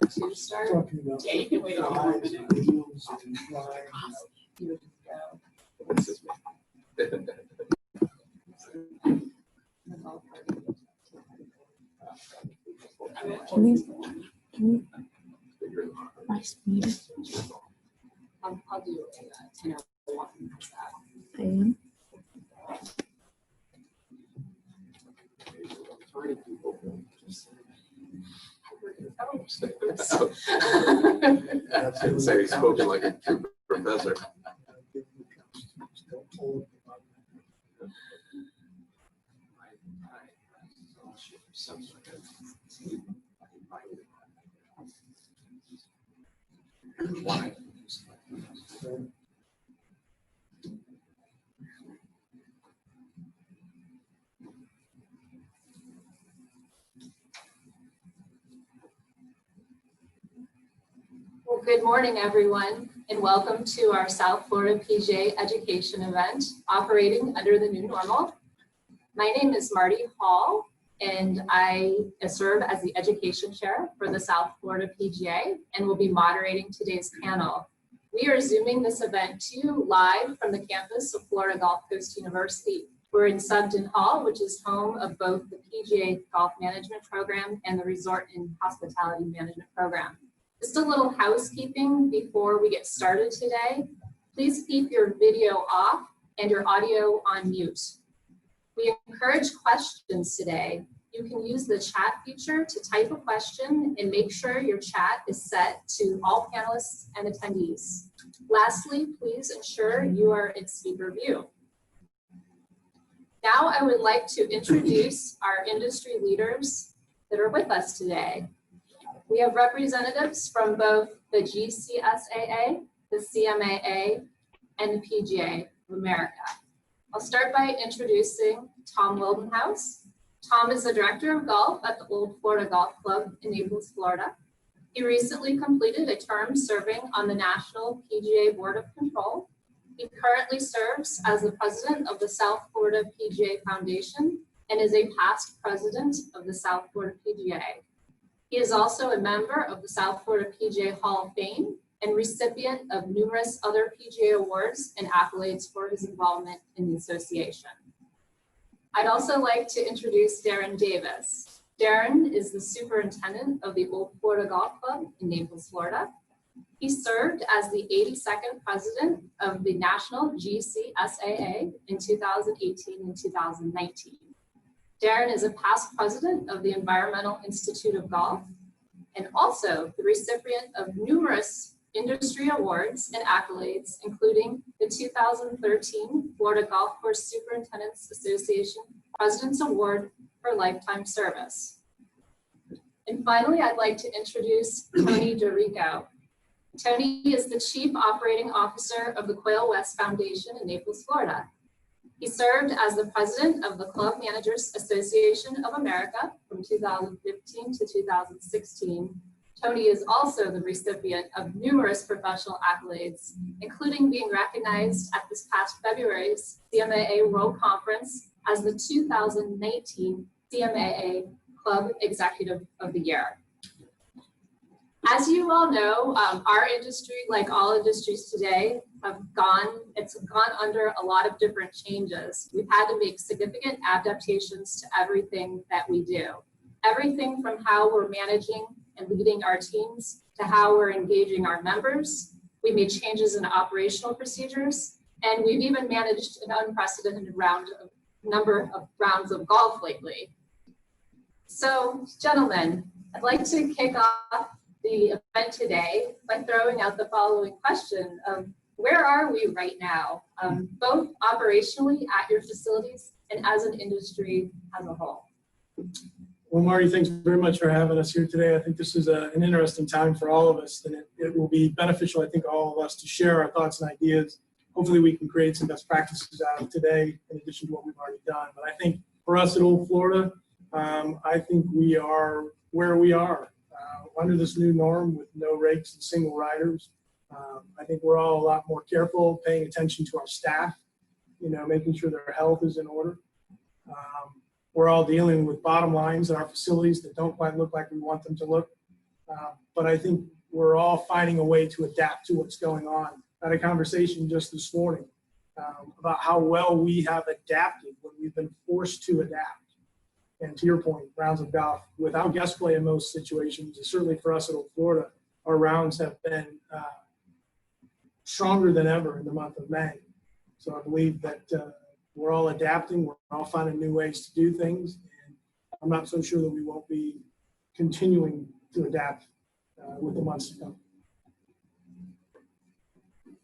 to start. Talking about Yeah, you can wait a guides minute. and rules and lines. You can go. This is me. Can you, my speed? I'll do it 10:01. I am. I didn't say he's spoken like a true professor. Why? Well, good morning, everyone, and welcome to our South Florida PGA education event operating under the new normal. My name is Marty Hall, and I serve as the education chair for the South Florida PGA and will be moderating today's panel. We are Zooming this event to you live from the campus of Florida Gulf Coast University. We're in Subden Hall, which is home of both the PGA Golf Management Program and the Resort and Hospitality Management Program. Just a little housekeeping before we get started today. Please keep your video off and your audio on mute. We encourage questions today. You can use the chat feature to type a question and make sure your chat is set to all panelists and attendees. Lastly, please ensure you are in speaker view. Now I would like to introduce our industry leaders that are with us today. We have representatives from both the GCSAA, the CMAA, and the PGA of America. I'll start by introducing Tom Wildenhouse. Tom is the director of golf at the Old Florida Golf Club in Naples, Florida. He recently completed a term serving on the National PGA Board of Control. He currently serves as the president of the South Florida PGA Foundation and is a past president of the South Florida PGA. He is also a member of the South Florida PGA Hall of Fame and recipient of numerous other PGA awards and accolades for his involvement in the association. I'd also like to introduce Darren Davis. Darren is the superintendent of the Old Florida Golf Club in Naples, Florida. He served as the 82nd president of the National GCSAA in 2018 and 2019. Darren is a past president of the Environmental Institute of Golf and also the recipient of numerous industry awards and accolades, including the 2013 Florida Golf Course Superintendents Association President's Award for Lifetime Service. And finally, I'd like to introduce Tony DeRico. Tony is the Chief Operating Officer of the Quail West Foundation in Naples, Florida. He served as the president of the Club Managers Association of America from 2015 to 2016. Tony is also the recipient of numerous professional accolades, including being recognized at this past February's CMAA World Conference as the 2019 CMAA Club Executive of the Year. As you all know, our industry, like all industries today, it's gone under a lot of different changes. We've had to make significant adaptations to everything that we do. Everything from how we're managing and leading our teams to how we're engaging our members. We made changes in operational procedures, and we've even managed an unprecedented number of rounds of golf lately. So, gentlemen, I'd like to kick off the event today by throwing out the following question of where are we right now, both operationally at your facilities and as an industry as a whole? Well, Marty, thanks very much for having us here today. I think this is an interesting time for all of us, and it will be beneficial, I think, all of us to share our thoughts and ideas. Hopefully we can create some best practices out of today in addition to what we've already done. But I think for us at Old Florida, I think we are where we are under this new norm with no rakes and single riders. I think we're all a lot more careful, paying attention to our staff, making sure their health is in order. We're all dealing with bottom lines in our facilities that don't quite look like we want them to look. But I think we're all finding a way to adapt to what's going on. I had a conversation just this morning about how well we have adapted when we've been forced to adapt. And to your point, rounds of golf without guest play in most situations, and certainly for us at Old Florida, our rounds have been stronger than ever in the month of May. So I believe that we're all adapting, we're all finding new ways to do things, and I'm not so sure that we won't be continuing to adapt with the months to come.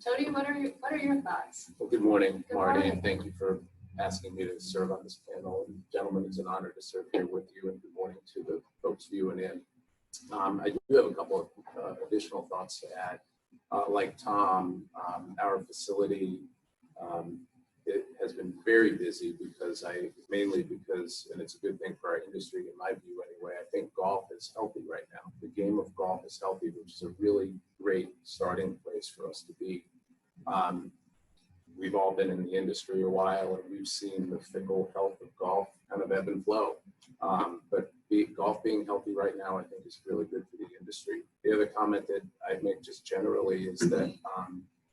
Tony, what are your thoughts? Well, good morning, Good Marty, morning. and thank you for asking me to serve on this panel. And gentlemen, it's an honor to serve here with you, and good morning to the folks viewing in. I do have a couple of additional thoughts to add. Like Tom, our facility, it has been very busy mainly because, and it's a good thing for our industry in my view anyway, I think golf is healthy right now. The game of golf is healthy, which is a really great starting place for us to be. We've all been in the industry a while, and we've seen the fickle health of golf kind of ebb and flow. But golf being healthy right now, I think, is really good for the industry. The other comment that I'd make just generally is that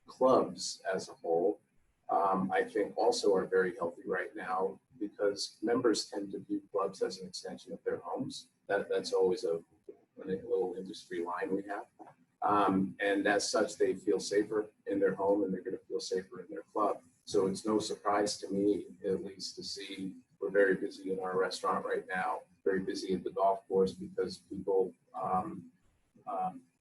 clubs as a whole, I think also are very healthy right now because members tend to view clubs as an extension of their homes. That's always a little industry line we have. And as such, they feel safer in their home and they're going to feel safer in their club. So it's no surprise to me, at least, to see we're very busy in our restaurant right now, very busy at the golf course because people,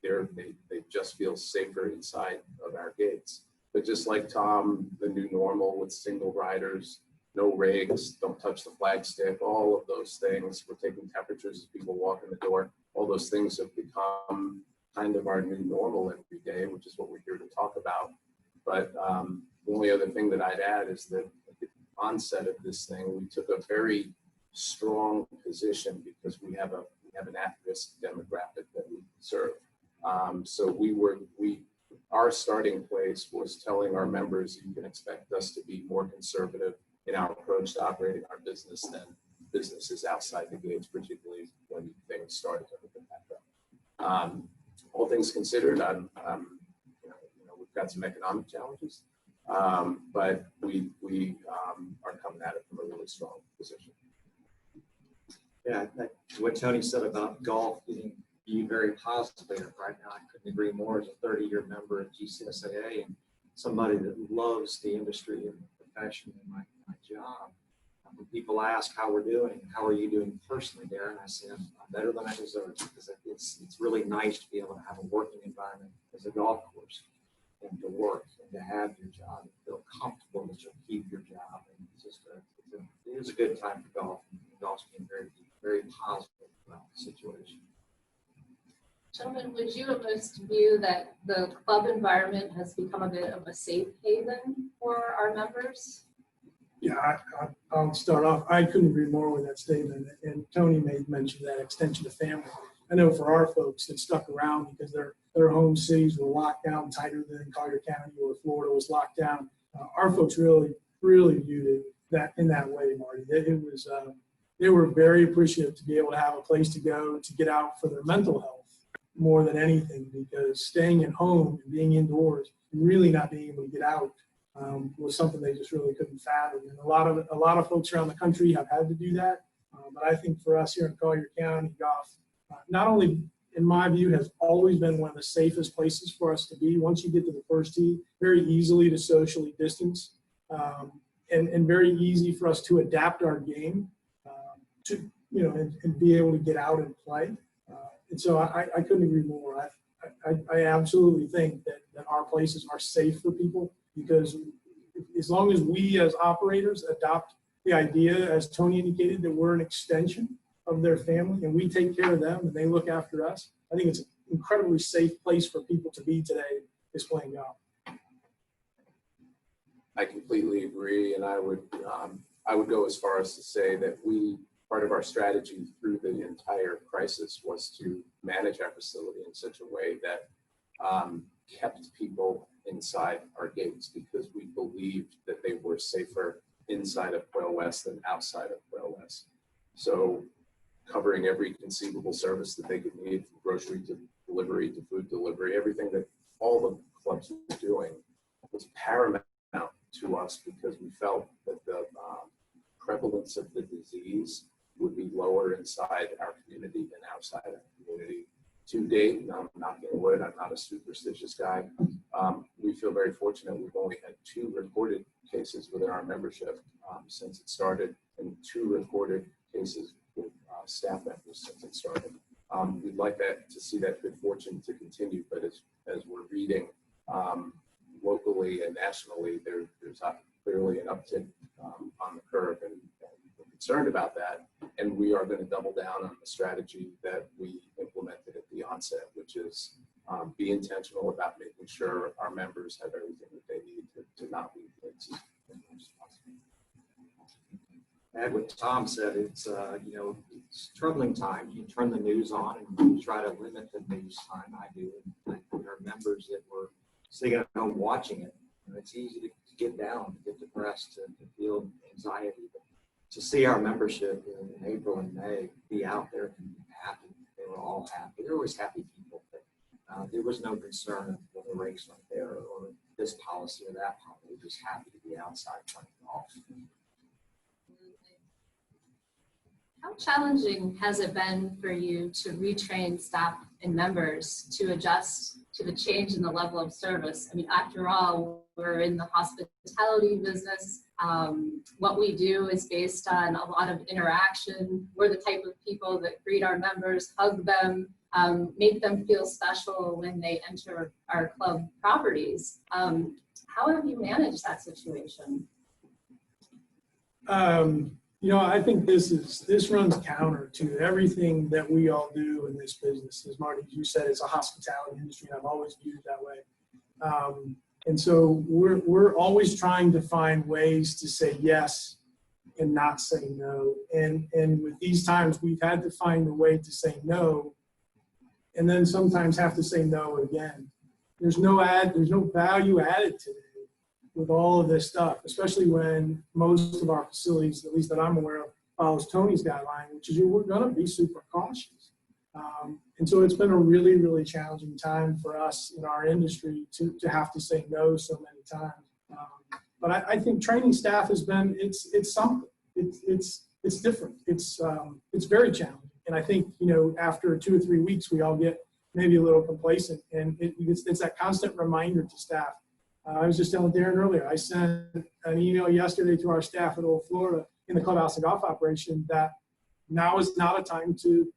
they just feel safer inside of our gates. But just like Tom, the new normal with single riders, no rigs, don't touch the flagstick, all of those things. We're taking temperatures as people walk in the door. All those things have become kind of our new normal every day, which is what we're here to talk about. But the only other thing that I'd add is that at the onset of this thing, we took a very strong position because we have an at-risk demographic that we serve. So our starting place was telling our members you can expect us to be more conservative in our approach to operating our business than businesses outside the gates, particularly when things started to open back up. All things considered, we've got some economic challenges, but we are coming at it from a really strong position. Yeah, what Tony said about golf being very positively right now, I couldn't agree more. As a 30-year member of GCSAA and somebody that loves the industry and the profession and my job, when people ask how we're doing, how are you doing personally, Darren, I say I'm better than I deserve, because it's really nice to be able to have a working environment as a golf course and to work and to have your job and feel comfortable that you'll keep your job. And it's just it is a good time for golf. And golf's been very, very positive about the situation. Gentlemen, would you almost view that the club environment has become a bit of a safe haven for our members? Yeah, I'll start off. I couldn't agree more with that statement. And Tony made mention that extension of family. I know for our folks that stuck around because their home cities were locked down tighter than Collier County or Florida was locked down. Our folks really viewed it that in that way, Marty. They were very appreciative to be able to have a place to go to get out for their mental health more than anything, because staying at home and being indoors and really not being able to get out was something they just really couldn't fathom. And a lot of folks around the country have had to do that. But I think for us here in Collier County, golf, not only in my view, has always been one of the safest places for us to be. Once you get to the first tee, very easily to socially distance, and very easy for us to adapt our game to, and be able to get out and play. And so I couldn't agree more. I absolutely think that our places are safe for people, because as long as we as operators adopt the idea, as Tony indicated, that we're an extension of their family and we take care of them and they look after us, I think it's an incredibly safe place for people to be today, is playing golf. I completely agree, and I would go as far as to say that part of our strategy through the entire crisis was to manage our facility in such a way that kept people inside our gates, because we believed that they were safer inside of Quail West than outside of Quail West. So covering every conceivable service that they could need, from grocery to delivery to food delivery, everything that all the clubs were doing was paramount to us, because we felt that the prevalence of the disease would be lower inside our community than outside our community. To date, and I'm knocking wood, I'm not a superstitious guy. We feel very fortunate. We've only had 2 recorded cases within our membership since it started, and 2 recorded cases with staff members since it started. We'd like that to see that good fortune to continue, but as we're reading locally and nationally, there's clearly an uptick on the curve, and we're concerned about that. And we are going to double down on the strategy that we implemented at the onset, which is be intentional about making sure our members have everything that they need to not leave places. Add what Tom said, it's, it's troubling times. You turn the news on and you try to limit the news time. I do. And there are members that were sitting at home watching it. And it's easy to get down, to get depressed, to feel anxiety. But to see our membership in April and May be out there and be happy, they were all happy. There were always happy people, but there was no concern of the race right there or this policy or that policy. They were just happy to be outside playing golf. How challenging has it been for you to retrain staff and members to adjust to the change in the level of service? I mean, after all, we're in the hospitality business. What we do is based on a lot of interaction. We're the type of people that greet our members, hug them, make them feel special when they enter our club properties. How have you managed that situation? I think this runs counter to everything that we all do in this business. As Marty, you said, it's a hospitality industry, and I've always viewed it that way. And so we're always trying to find ways to say yes and not say no. And with these times, we've had to find a way to say no, and then sometimes have to say no again. There's no value added to it with all of this stuff, especially when most of our facilities, at least that I'm aware of, follows Tony's guideline, which is we're going to be super cautious. And so it's been a really, really challenging time for us in our industry to have to say no so many times. But I think training staff has been, it's something. It's different. It's very challenging. And I think, after 2 or 3 weeks, we all get maybe a little complacent, and it's that constant reminder to staff. I was just telling Darren earlier, I sent an email yesterday to our staff at Old Florida in the clubhouse and golf operation that now is not a time to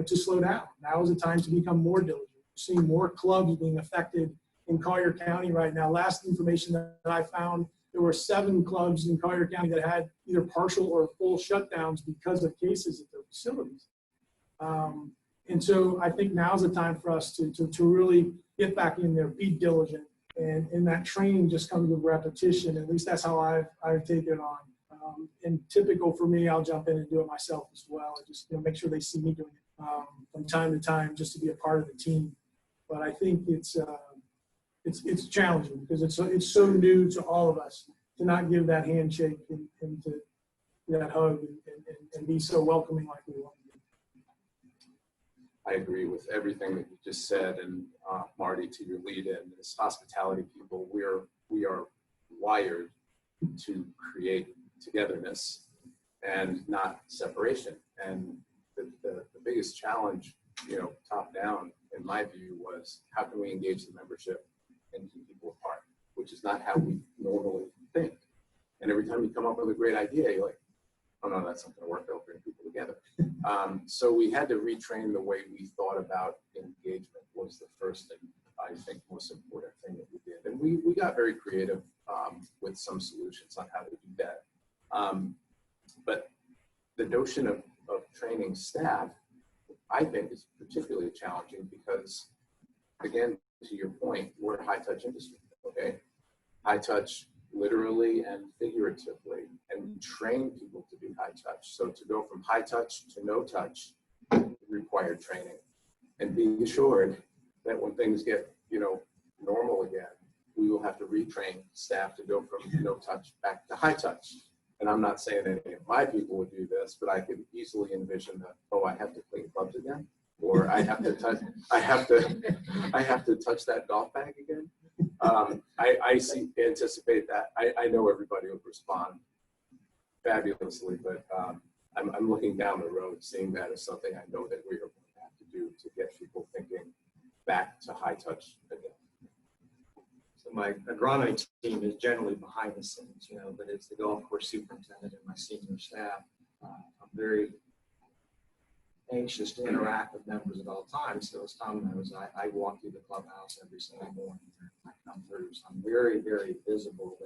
slow down. Now is a time to become more diligent. We're seeing more clubs being affected in Collier County right now. Last information that I found, there were 7 clubs in Collier County that had either partial or full shutdowns because of cases at their facilities. And so I think now's the time for us to really get back in there, be diligent. And that training just comes with repetition. At least that's how I've taken it on. And typical for me, I'll jump in and do it myself as well. And just make sure they see me doing it from time to time, just to be a part of the team. But I think it's challenging because it's so new to all of us to not give that handshake and to that hug and be so welcoming like we want to be. I agree with everything that you just said, and Marty, to your lead in, as hospitality people, we are wired to create togetherness and not separation. And the biggest challenge, top down, in my view, was how can we engage the membership and keep people apart, which is not how we normally think. And every time you come up with a great idea, you're like, oh no, that's not going to work. They'll bring people together. So we had to retrain the way we thought about engagement. Was the first and I think most important thing that we did. And we got very creative with some solutions on how to do that. But the notion of training staff, I think, is particularly challenging because, again, to your point, we're a high-touch industry, okay? High-touch literally and figuratively, and we train people to be high-touch. So to go from high-touch to no-touch required training. And be assured that when things get, normal again, we will have to retrain staff to go from no-touch back to high-touch. And I'm not saying any of my people would do this, but I could easily envision that, oh, I have to clean clubs again, or I have to touch that golf bag again. Anticipate that. I know everybody will respond fabulously, but I'm looking down the road, seeing that as something I know that we are going to have to do to get people thinking back to high touch again. So my agronomy team is generally behind the scenes, but it's the golf course superintendent and my senior staff. I'm very anxious to interact with members at all times. So as Tom knows, I walk through the clubhouse every single morning when I come through. So I'm very, very visible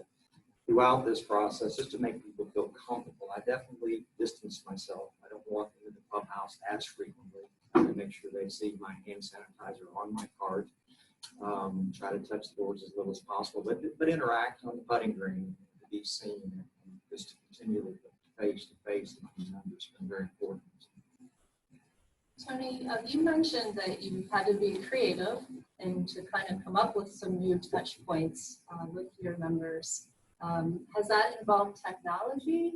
throughout this process, just to make people feel comfortable. I definitely distance myself. I don't walk into the clubhouse as frequently. I make sure they see my hand sanitizer on my cart. Try to touch the boards as little as possible, but interact on the putting green, to be seen, and just to continually face to face with my members has been very important. Tony, you mentioned that you had to be creative and to kind of come up with some new touch points with your members. Has that involved technology,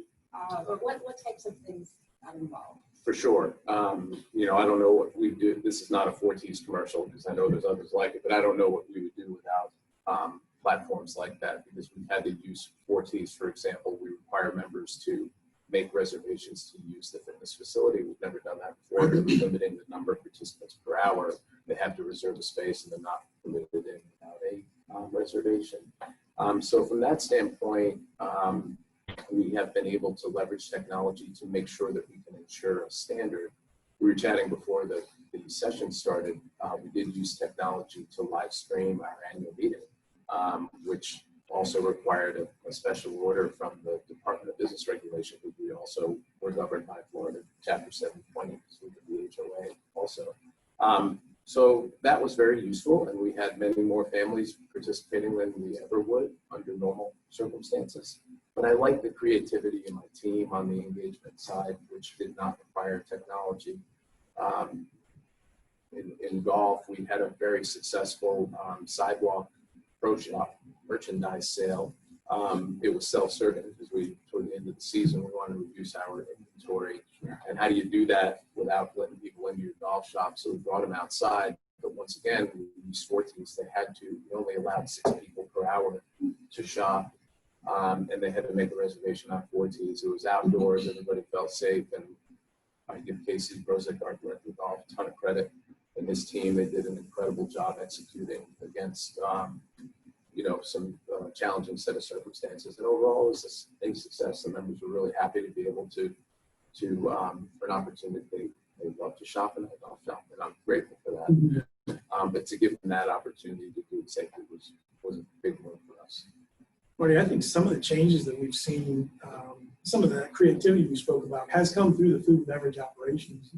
or what types of things that involved? For sure. I don't know what we do. This is not a Forties commercial because I know there's others like it, but I don't know what we would do without platforms like that, because we've had to use Forties, for example. We require members to make reservations to use the fitness facility. We've never done that before. They're limiting the number of participants per hour. They have to reserve a space and they're not permitted in without a reservation. So from that standpoint, we have been able to leverage technology to make sure that we can ensure a standard. We were chatting before the session started. We did use technology to live stream our annual meeting, which also required a special order from the Department of Business Regulation, because we also were governed by Florida Chapter 720, so the HOA also. So that was very useful, and we had many more families participating than we ever would under normal circumstances. But I like the creativity in my team on the engagement side, which did not require technology. In golf, we had a very successful sidewalk pro shop merchandise sale. It was self-serving because toward the end of the season, we wanted to reduce our inventory. And how do you do that without letting people into your golf shop? So we brought them outside. But once again, we used Forties. They had to, we only allowed 6 people per hour to shop. And they had to make a reservation on Forties. It was outdoors. Everybody felt safe. And I give Casey Brozek, our director of golf, a ton of credit. And his team, they did an incredible job executing against some challenging set of circumstances. And overall, it was a success. The members were really happy to be able to for an opportunity. They love to shop in a golf shop, and I'm grateful for that. But to give them that opportunity to do it safely was a big one for us. Marty, I think some of the changes that we've seen, some of that creativity we spoke about has come through the food and beverage operations.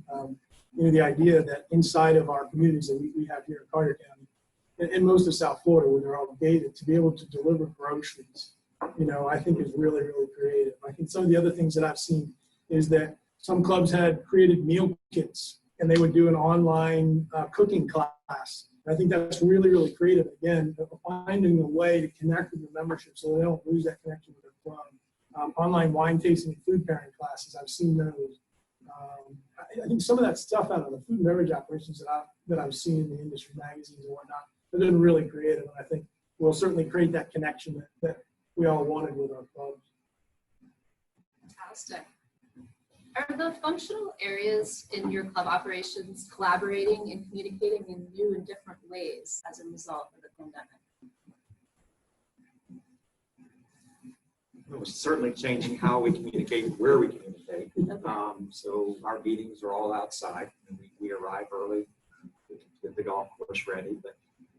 The idea that inside of our communities that we have here in Carter County, and most of South Florida, where they're all gated, to be able to deliver groceries, I think is really, really creative. I think some of the other things that I've seen is that some clubs had created meal kits, and they would do an online cooking class. I think that's really, really creative. Again, finding a way to connect with the membership so they don't lose that connection with their club. Online wine tasting and food pairing classes, I've seen those. I think some of that stuff out of the food and beverage operations that I've seen in the industry magazines and whatnot, they've been really creative, and I think will certainly create that connection that we all wanted with our clubs. Fantastic. Are the functional areas in your club operations collaborating and communicating in new and different ways as a result of the pandemic? It was certainly changing how we communicate, where we communicate. So our meetings are all outside, and we arrive early to get the golf course ready, but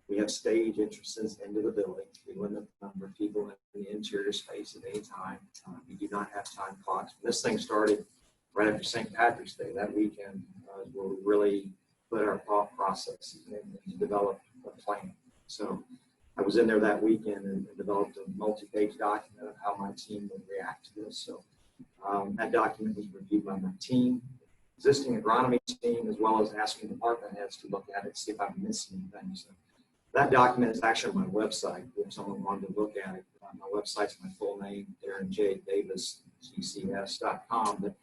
we have stage entrances into the building. We limit the number of people in the interior space at any time. We do not have time clocks. This thing started right after St. Patrick's Day. That weekend where we really put our thought process and developed a plan. So I was in there that weekend and developed a multi-page document of how my team would react to this. So that document was reviewed by my team, existing agronomy team, as well as asking department heads to look at it, see if I'm missing anything. So that document is actually on my website if someone wanted to look at it. My website's my full name, Darren J. Davis, gcs.com.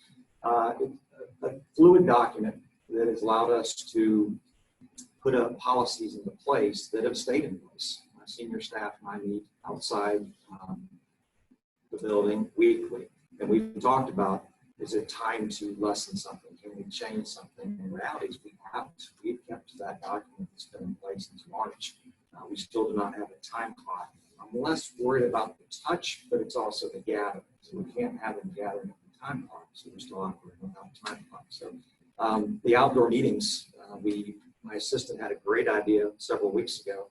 But a fluid document that has allowed us to put up policies into place that have stayed in place. My senior staff and I meet outside the building weekly, and we've talked about, is it time to lessen something? Can we change something? And the reality is we haven't. We've kept that document that's been in place since March. We still do not have a time clock. I'm less worried about the touch, but it's also the gathering. So we can't have them gathering at the time clock, so we're still operating without a time clock. So the outdoor meetings, my assistant had a great idea several weeks ago.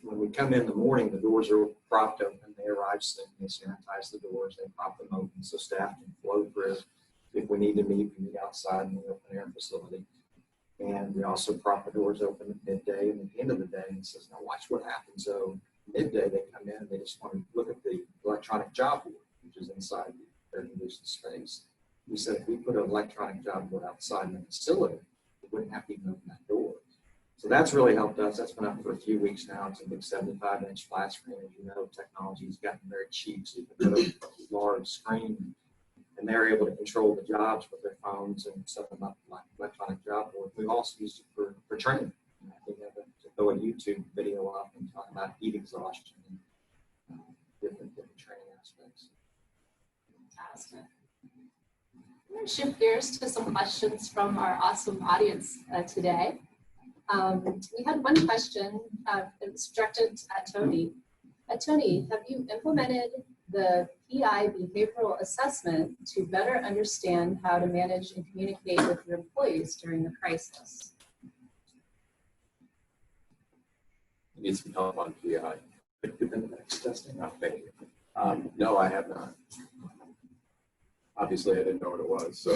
When we come in the morning, the doors are propped open. They arrive soon. They sanitize the doors. They prop them open so staff can flow through. If we need to meet, we meet outside in the open air facility. And we also prop the doors open at midday and at the end of the day. And says, now watch what happens. So midday they come in and they just want to look at the electronic job board, which is inside the air-conditioned space. We said if we put an electronic job board outside in the facility, we wouldn't have to even open that door. So that's really helped us. That's been up for a few weeks now. It's a big 75-inch flat screen. As you know, technology has gotten very cheap, so you can put a large screen, and they're able to control the jobs with their phones and set them up like electronic job board. We've also used it for training. I think we have to throw a YouTube video up and talk about heat exhaustion and different training aspects. Fantastic. I'm going to shift gears to some questions from our awesome audience today. We had one question that was directed at Tony. Tony, have you implemented the PI behavioral assessment to better understand how to manage and communicate with your employees during the crisis? You need some help on PI. Testing. Oh, thank you. No, I have not. Obviously, I didn't know what it was, so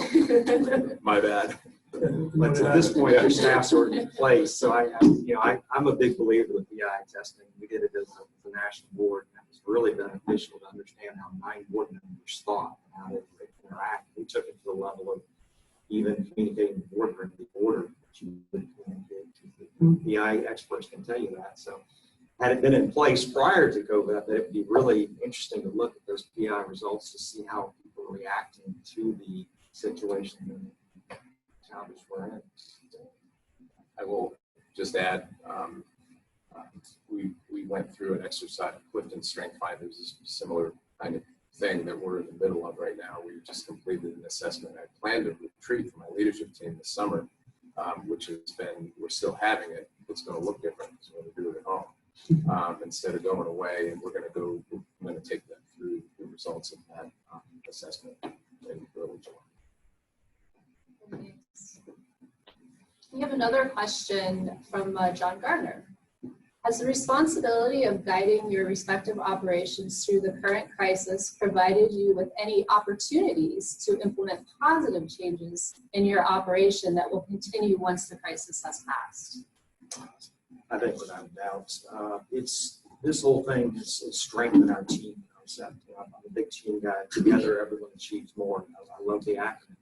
my bad. But at this point, your staff's already in place. So I'm a big believer with PI testing. We did it as a national board, and it was really beneficial to understand how 9 board members thought and how they interact. We took it to the level of even communicating with the boardroom, the order that you would communicate to. The PI experts can tell you that. So had it been in place prior to COVID, I bet it would be really interesting to look at those PI results to see how people are reacting to the situation and challenges we're in. I will just add, we went through an exercise, Clifton Strength Finders, is a similar kind of thing that we're in the middle of right now. We just completed an assessment. I planned a retreat for my leadership team this summer, which has been, we're still having it. It's going to look different because we're going to do it at home instead of going away. And I'm going to take them through the results of that assessment in early July. We have another question from John Gardner. Has the responsibility of guiding your respective operations through the current crisis provided you with any opportunities to implement positive changes in your operation that will continue once the crisis has passed? I think without a doubt, this whole thing has strengthened our team concept. I'm a big team guy. Together, everyone achieves more. I love the acronym.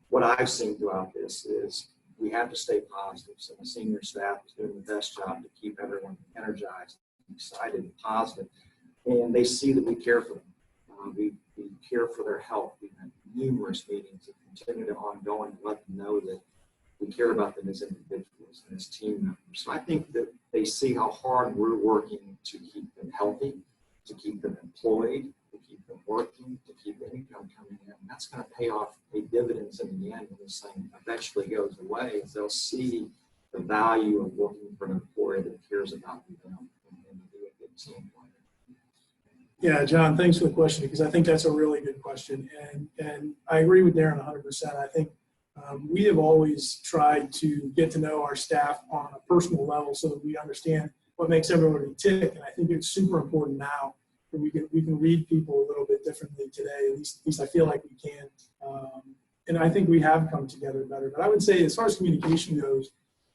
What I've seen throughout this is we have to stay positive. So the senior staff is doing the best job to keep everyone energized, excited, and positive. And they see that we care for them. We care for their health. We've had numerous meetings that continue to ongoing to let them know that we care about them as individuals and as team members. So I think that they see how hard we're working to keep them healthy, to keep them employed, to keep them working, to keep income coming in. That's going to pay dividends in the end when this thing eventually goes away. As they'll see the value of working for an employer that cares about them and do a good team. Yeah, John, thanks for the question, because I think that's a really good question. And I agree with Darren 100%. I think we have always tried to get to know our staff on a personal level so that we understand what makes everybody tick. And I think it's super important now that we can read people a little bit differently today. At least I feel like we can. And I think we have come together better. But I would say as far as communication goes,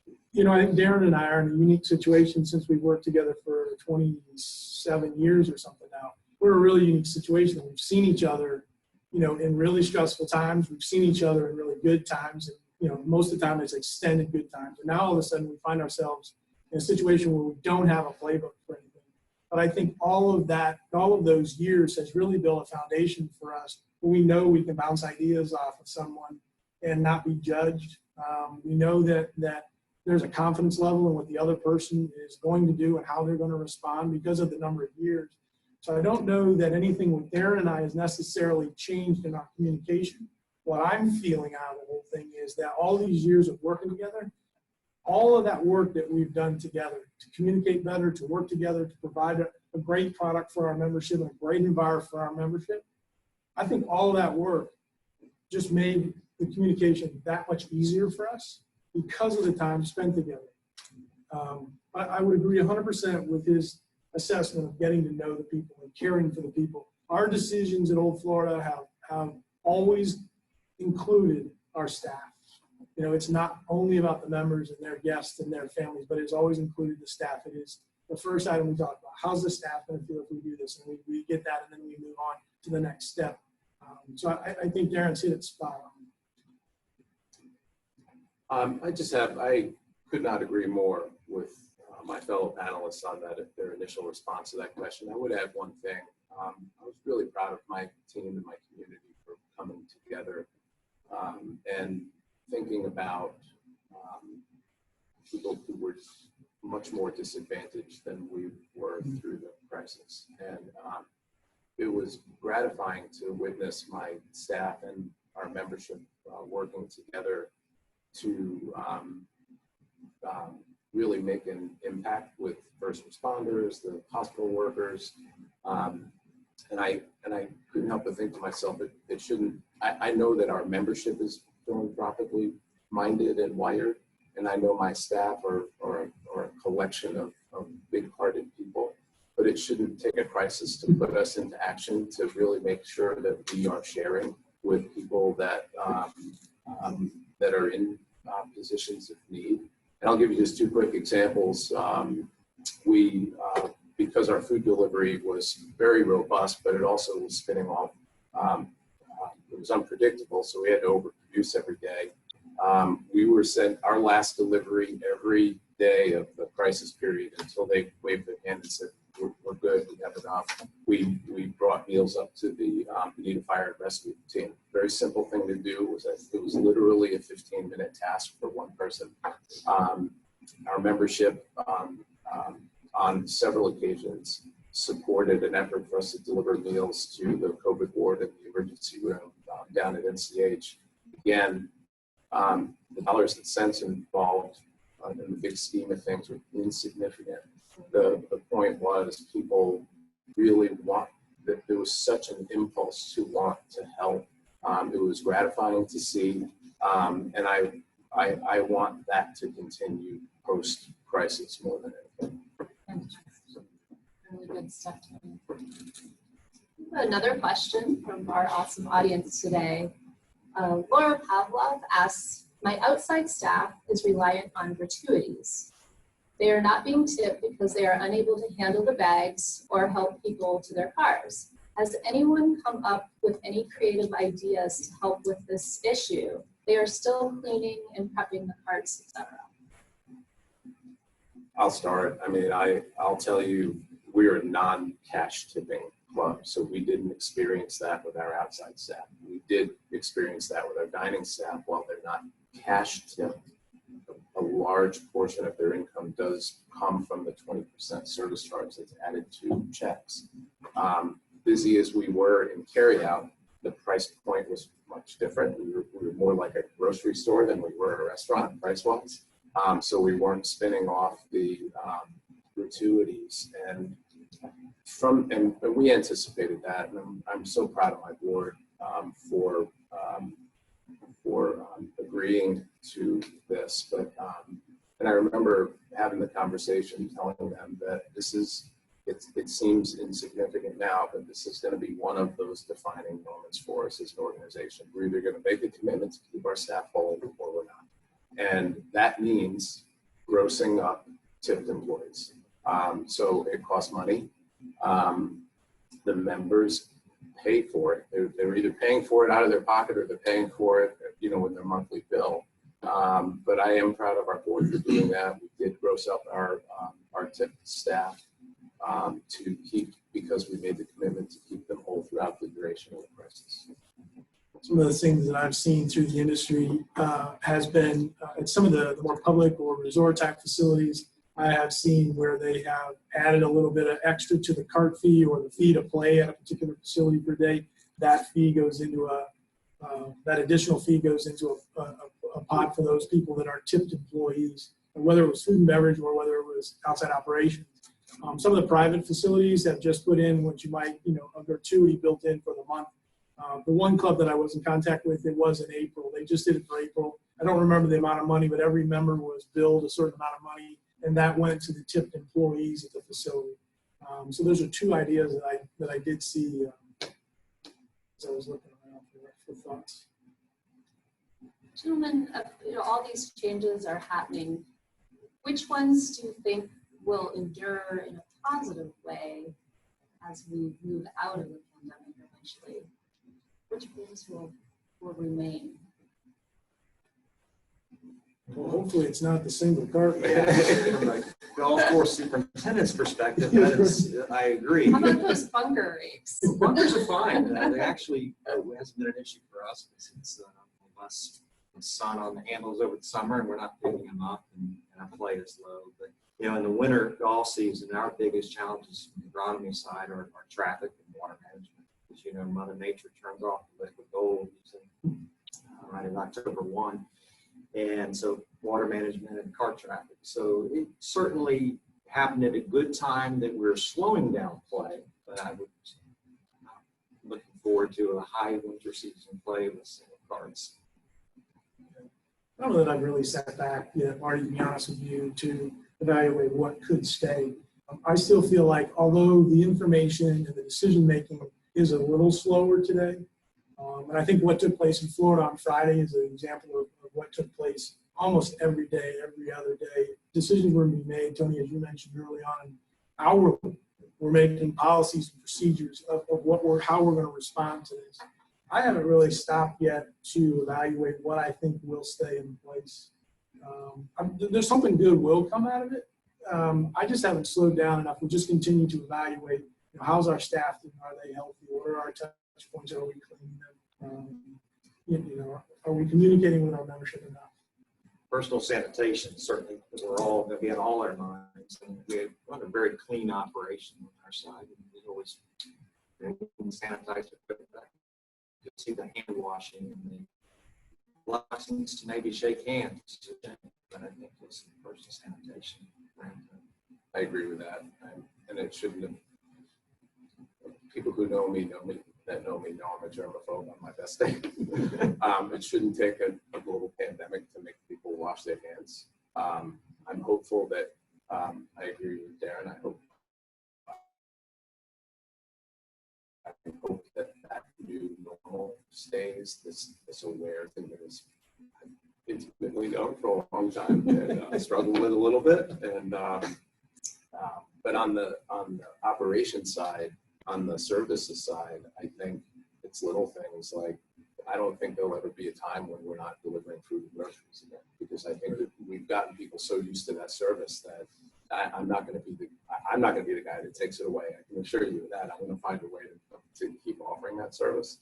I think Darren and I are in a unique situation since we've worked together for 27 years or something now. We're in a really unique situation. We've seen each other, in really stressful times. We've seen each other in really good times. And, most of the time it's extended good times. And now all of a sudden we find ourselves in a situation where we don't have a playbook for anything. But I think all of those years has really built a foundation for us we know we can bounce ideas off of someone and not be judged. We know that there's a confidence level in what the other person is going to do and how they're going to respond because of the number of years. So I don't know that anything with Darren and I has necessarily changed in our communication. What I'm feeling out of the whole thing is that all these years of working together, all of that work that we've done together to communicate better, to work together, to provide a great product for our membership and a great environment for our membership, I think all of that work just made the communication that much easier for us because of the time spent together. I would agree 100% with his assessment of getting to know the people and caring for the people. Our decisions at Old Florida have always included our staff. You know, it's not only about the members and their guests and their families, but it's always included the staff. It is the first item we talk about. How's the staff going to feel if we do this? And we get that, and then we move on to the next step. So I think Darren's hit it spot on. I could not agree more with my fellow panelists on that, their initial response to that question. I would add one thing. I was really proud of my team and my community for coming together and thinking about people who were much more disadvantaged than we were through the crisis. And it was gratifying to witness my staff and our membership working together to really make an impact with first responders, the hospital workers, and I couldn't help but think to myself that it shouldn't. I know that our membership is philanthropically minded and wired, and I know my staff are a collection of big-hearted people. But it shouldn't take a crisis to put us into action to really make sure that we are sharing with people that that are in positions of need. And I'll give you just two quick examples. Because our food delivery was very robust, but it also was spinning off. It was unpredictable, so we had to overproduce every day. We were sent our last delivery every day of the crisis period until they waved their hand and said, we're good, we have enough. We brought meals up to the Bonita Fire and Rescue team. Very simple thing to do. It was literally a 15-minute task for one person. Our membership on several occasions supported an effort for us to deliver meals to the COVID ward in the emergency room down at NCH. Again, the dollars and cents involved in the big scheme of things were insignificant. The point was people really that there was such an impulse to want to help. It was gratifying to see, and I want that to continue post-crisis more than anything. Really good stuff. Another question from our awesome audience today. Laura Pavlov asks, my outside staff is reliant on gratuities. They are not being tipped because they are unable to handle the bags or help people to their cars. Has anyone come up with any creative ideas to help with this issue? They are still cleaning and prepping the carts, etc. I'll start. I mean, I'll tell you, we're a non-cash tipping club, so we didn't experience that with our outside staff. We did experience that with our dining staff. While they're not cash tipped, a large portion of their income does come from the 20% service charge that's added to checks. Busy as we were in carryout, the price point was much different. We were more like a grocery store than we were a restaurant price-wise. So we weren't spinning off the gratuities, and we anticipated that, and I'm so proud of my board for agreeing to this. But and I remember having the conversation, telling them that it seems insignificant now, but this is going to be one of those defining moments for us as an organization. We're either going to make a commitment to keep our staff whole or we're not. And that means grossing up tipped employees. So it costs money. The members pay for it. They're either paying for it out of their pocket or they're paying for it, with their monthly bill. But I am proud of our board for doing that. We did gross up our tipped staff because we made the commitment to keep them whole throughout the duration of the crisis. some of the things that I've seen through the industry has been at some of the more public or resort type facilities. I have seen where they have added a little bit of extra to the cart fee or the fee to play at a particular facility per day. That fee goes into that additional fee goes into a pot for those people that are tipped employees, whether it was food and beverage or whether it was outside operations. Some of the private facilities have just put in what you might, a gratuity built in for the month. The one club that I was in contact with, it was in April. They just did it for April. I don't remember the amount of money, but every member was billed a certain amount of money, and that went to the tipped employees at the facility. So those are two ideas that I did see as I was looking around for thoughts. Gentlemen, all these changes are happening. Which ones do you think will endure in a positive way as we move out of the pandemic eventually? Which ones will remain? Well, hopefully it's not the single cart. From a golf course superintendent's perspective, I agree. How about those bunker rakes? Bunkers are fine. They actually, it hasn't been an issue for us because it's less sun on the handles over the summer and we're not picking them up and our play is low. But, in the winter golf season, our biggest challenges from the agronomy side are traffic and water management. Because, Mother Nature turns off the liquid gold right in October 1. And so water management and cart traffic. So it certainly happened at a good time that we're slowing down play, but I would looking forward to a high winter season play with single carts. I don't know that I've really sat back yet, Marty, to be honest with you, to evaluate what could stay. I still feel like although the information and the decision making is a little slower today, and I think what took place in Florida on Friday is an example of what took place almost every day, every other day. Decisions were being made, Tony, as you mentioned early on, hourly. We're making policies and procedures of how we're going to respond to this. I haven't really stopped yet to evaluate what I think will stay in place. There's something good will come out of it. I just haven't slowed down enough. We'll just continue to evaluate, how's our staff doing? Are they healthy? What are our touch points? Are we cleaning them? Are we communicating with our membership enough? Personal sanitation, certainly, we're all going to be on all our minds. And we run a very clean operation on our side. We always sanitize it. You see the hand washing and the blessings to maybe shake hands. But I think it's personal sanitation. I agree with that. And it shouldn't have, people who know me know I'm a germaphobe on my best day. It shouldn't take a global pandemic to make people wash their hands. I'm hopeful that, I agree with Darren, I hope that new normal stays, this aware thing that is intimately known for a long time and I struggle with a little bit. And but on the operations side, on the services side, I think it's little things like, I don't think there'll ever be a time when we're not delivering food and groceries again, because I think that we've gotten people so used to that service that I'm not going to be the guy that takes it away. I can assure you of that. I'm going to find a way to keep offering that service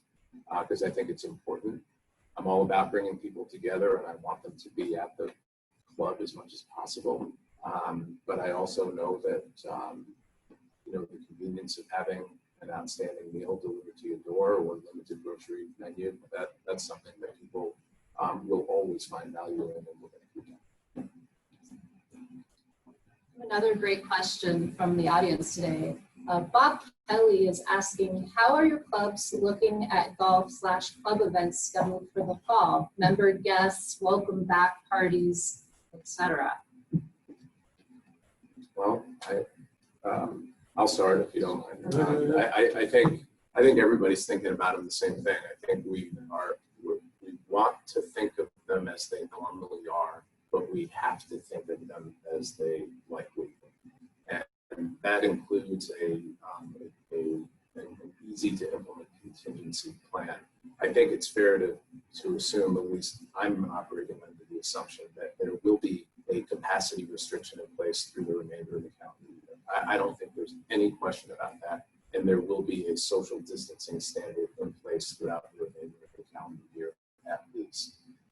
because I think it's important. I'm all about bringing people together, and I want them to be at the club as much as possible. But I also know that the convenience of having an outstanding meal delivered to your door or limited grocery menu, that's something that people will always find value in, and we're going to keep that. Another great question from the audience today. Bob Kelly is asking, how are your clubs looking at golf/club events scheduled for the fall? Member guests, welcome back parties, etc. Well, I'll start if you don't mind. I think everybody's thinking about them the same thing. I think we want to think of them as they normally are, but we have to think of them as they likely are. And that includes an easy to implement contingency plan. I think it's fair to assume, at least I'm operating under the assumption, that there will be a capacity restriction in place through the remainder of the calendar year. I don't think there's any question about that. And there will be a social distancing standard in place throughout the remainder of the calendar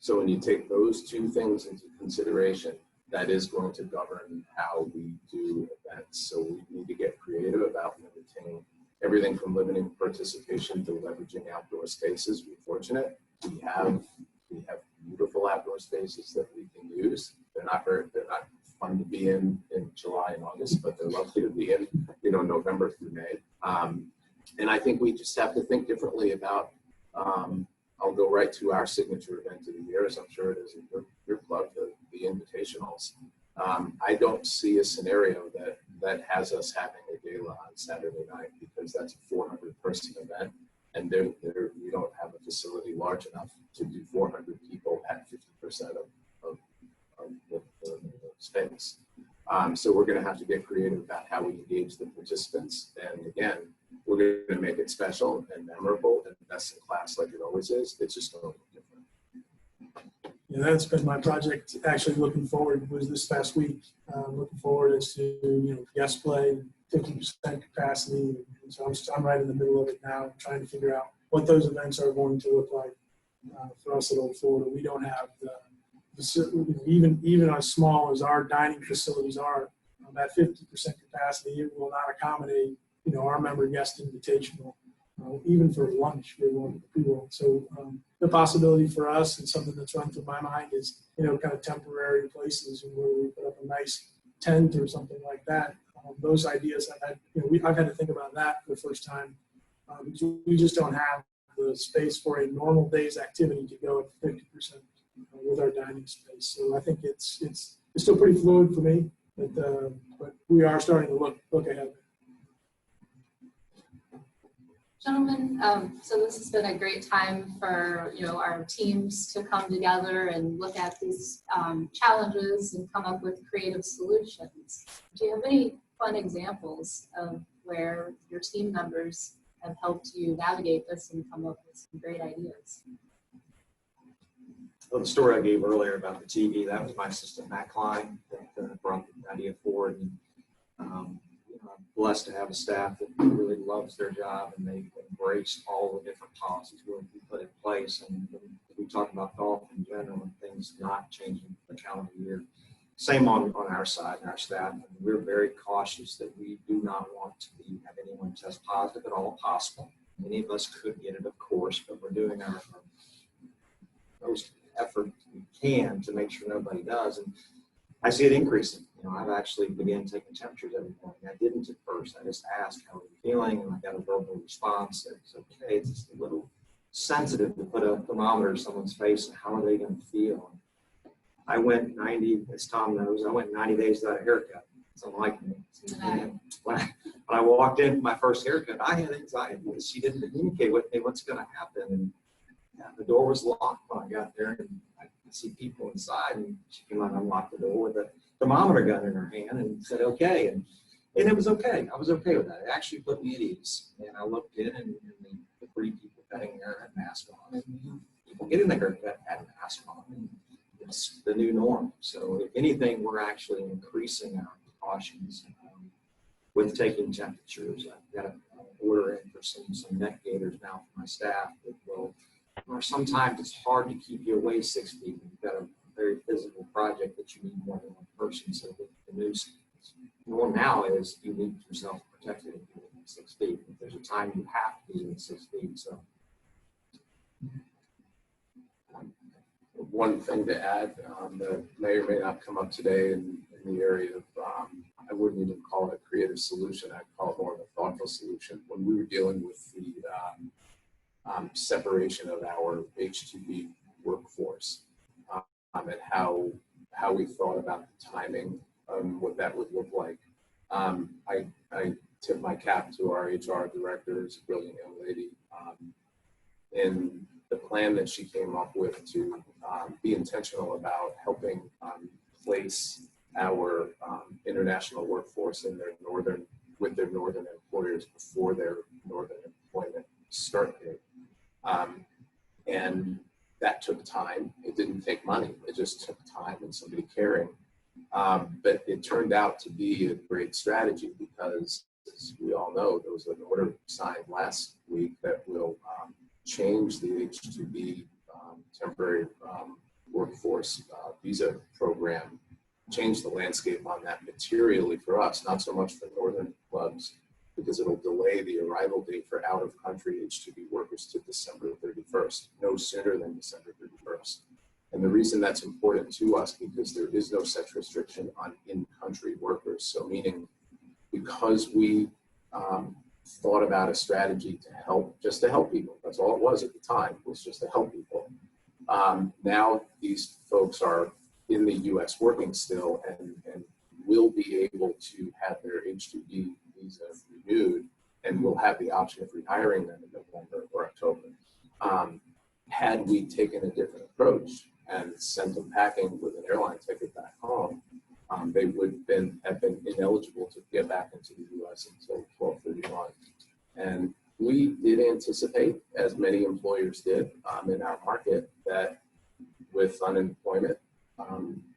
So when you take those two things into consideration, that is going to govern how we do events. So we need to get creative about limiting everything from limiting participation to leveraging outdoor spaces. We're fortunate. We have beautiful outdoor spaces that we can use. They're not fun to be in July and August, but they're lovely to be in, November through May. And I think we just have to think differently about, I'll go right to our signature event of the year, as I'm sure it is in your club, the invitationals. I don't see a scenario that has us having a gala on Saturday night, because that's a 400-person event, and we don't have a facility large enough to do 400 people at 50% of the space. So we're going to have to get creative about how we engage the participants. And again, we're going to make it special and memorable and best in class like it always is. It's just going to look different. Yeah, that's been my project. Actually, looking forward was this past week. Looking forward as to guest play, 50% capacity. And so I'm right in the middle of it now, trying to figure out what those events are going to look like for us at Old Florida. We don't have even as small as our dining facilities are, at 50% capacity, it will not accommodate our member guest invitational. Even for lunch, we won't. So the possibility for us, and something that's run through my mind, is kind of temporary places where we put up a nice tent or something like that. Those ideas I've had to think about that for the first time. We just don't have the space for a normal day's activity to go at 50% with our dining space. So I think it's still pretty fluid for me, but we are starting to look ahead. Gentlemen, so this has been a great time for our teams to come together and look at these challenges and come up with creative solutions. Do you have any fun examples of where your team members have helped you navigate this and come up with some great ideas? Well, the story I gave earlier about the TV, that was my assistant, Matt Klein, that brought the idea forward. And, I'm blessed to have a staff that really loves their job, and they embrace all the different policies we put in place. And we talk about golf in general and things not changing the calendar year. Same on our side and our staff. And we're very cautious that we do not want to have anyone test positive at all possible. Many of us could get it, of course, but we're doing our most effort we can to make sure nobody does. And I see it increasing. I've actually began taking temperatures every morning. I didn't at first. I just asked, how are you feeling? And I got a verbal response. It's okay. It's just a little sensitive to put a thermometer in someone's face, and how are they going to feel? I went 90, as Tom knows, I went 90 days without a haircut. It's unlike me. When I walked in for my first haircut, I had anxiety because she didn't communicate with me what's going to happen. And the door was locked when I got there, and I could see people inside, and she came out and unlocked the door with a thermometer gun in her hand and said, okay. And it was okay. I was okay with that. It actually put me at ease. And I looked in, and the 3 people cutting hair had masks on. And people getting their haircut had masks on. And it's the new norm. So if anything, we're actually increasing our precautions with taking temperatures. I've got an order in for some neck gaiters now for my staff that will, or sometimes it's hard to keep you away 6 feet. You've got a very physical project that you need more than one person. So the new norm now is you need yourself protected if you're within 6 feet. If there's a time you have to be within 6 feet. So one thing to add that may or may not come up today in the area of, I wouldn't even call it a creative solution. I'd call it more of a thoughtful solution. When we were dealing with the separation of our H-2B workforce, and how we thought about the timing, what that would look like. I tip my cap to our HR director, who's a brilliant young lady, in the plan that she came up with to be intentional about helping place our international workforce in with their northern employers before their northern employment start date. And that took time. It didn't take money. It just took time and somebody caring. But it turned out to be a great strategy because, as we all know, there was an order signed last week that will change the H-2B temporary workforce visa program changed the landscape on that materially for us, not so much for northern clubs, because it'll delay the arrival date for out-of-country H-2B workers to December 31st, no sooner than December 31st. And the reason that's important to us, because there is no such restriction on in-country workers. So meaning, because we thought about a strategy to help, just to help people, that's all it was at the time, was just to help people. Now these folks are in the US working still and will be able to have their H-2B visa renewed, and will have the option of rehiring them in November or October. Had we taken a different approach and sent them packing with an airline ticket back home, they would have been ineligible to get back into the US until 12/31. And we did anticipate, as many employers did in our market, that with unemployment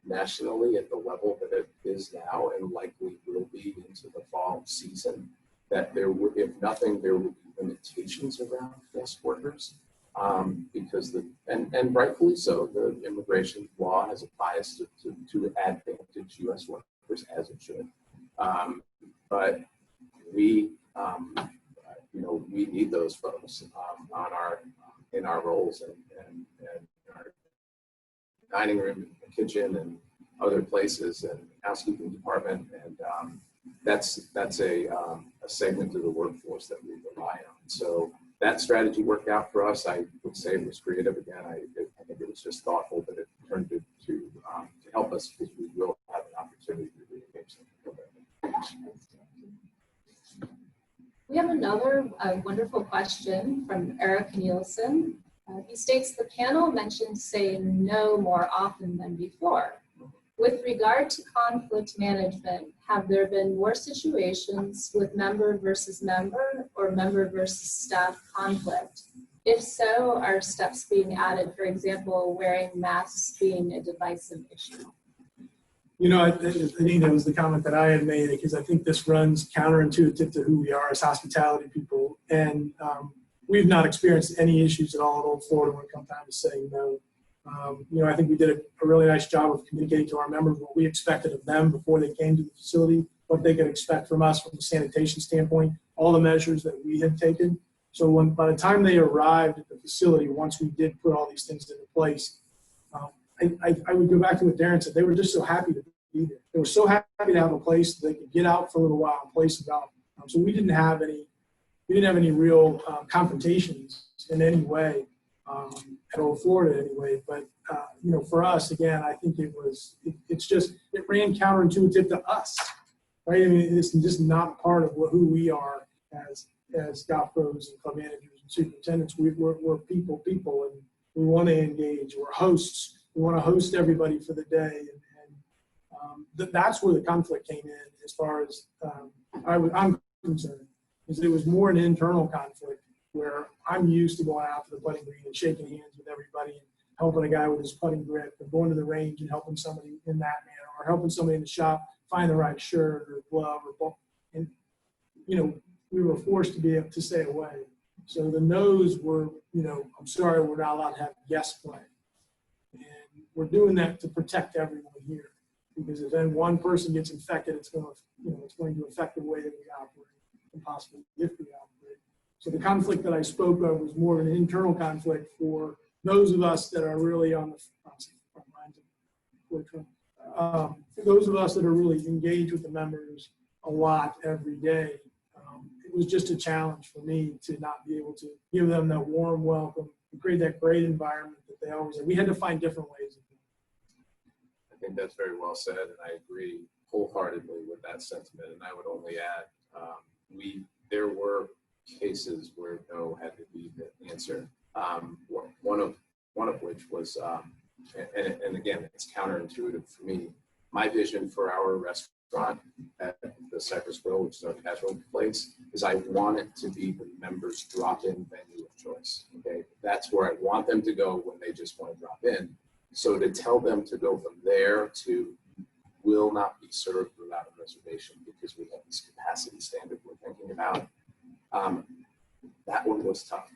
nationally at the level that it is now and likely will be into the fall season, that there would, if nothing, there would be limitations around guest workers. Because and rightfully so, the immigration law has a bias to advantage U.S. workers, as it should. But we, we need those folks in our roles and our dining room, and kitchen, and other places, and housekeeping department, and that's a segment of the workforce that we rely on. So that strategy worked out for us. I would say it was creative. Again, I think it was just thoughtful, but it turned to help us, because we will have an opportunity to re-engage them. We have another wonderful question from Eric Nielsen. He states, the panel mentioned saying no more often than before. With regard to conflict management, have there been more situations with member versus member or member versus staff conflict? If so, are steps being added, for example, wearing masks being a divisive issue? I think that was the comment that I had made, because I think this runs counterintuitive to who we are as hospitality people. And we've not experienced any issues at all in Old Florida when it comes time to saying no. I think we did a really nice job of communicating to our members what we expected of them before they came to the facility, what they could expect from us from a sanitation standpoint, all the measures that we had taken. So by the time they arrived at the facility, once we did put all these things into place, I would go back to what Darren said. They were just so happy to be there. They were so happy to have a place that they could get out for a little while and play some golf. So we didn't have any real confrontations in any way at Old Florida anyway. But for us, again, I think it ran counterintuitive to us, right? I mean, it's just not part of who we are as golf pros and club managers and superintendents. We're people, and we want to engage. We're hosts. We want to host everybody for the day, and that's where the conflict came in. As far as I'm concerned, is it was more an internal conflict where I'm used to going out to the putting green and shaking hands with everybody and helping a guy with his putting grip, and going to the range and helping somebody in that manner, or helping somebody in the shop find the right shirt or glove or ball. And we were forced to be able to stay away. So the no's were, I'm sorry, we're not allowed to have guest play. And we're doing that to protect everyone here, because if then one person gets infected, it's going to affect the way that we operate, and possibly if we operate. So the conflict that I spoke of was more of an internal conflict for those of us that are really on the front lines. Those of us that are really engaged with the members a lot every day. It was just a challenge for me to not be able to give them that warm welcome and create that great environment that they always have. We had to find different ways of doing it. I think that's very well said, and I agree wholeheartedly with that sentiment. And I would only add, there were cases where no had to be the answer. One of which was, and again, it's counterintuitive for me. My vision for our restaurant at the Cypress Grill, which is our casual place, is I want it to be the members' drop-in venue of choice. Okay, that's where I want them to go when they just want to drop in. So to tell them to go from there to will not be served without a reservation because we have this capacity standard we're thinking about, that one was tough.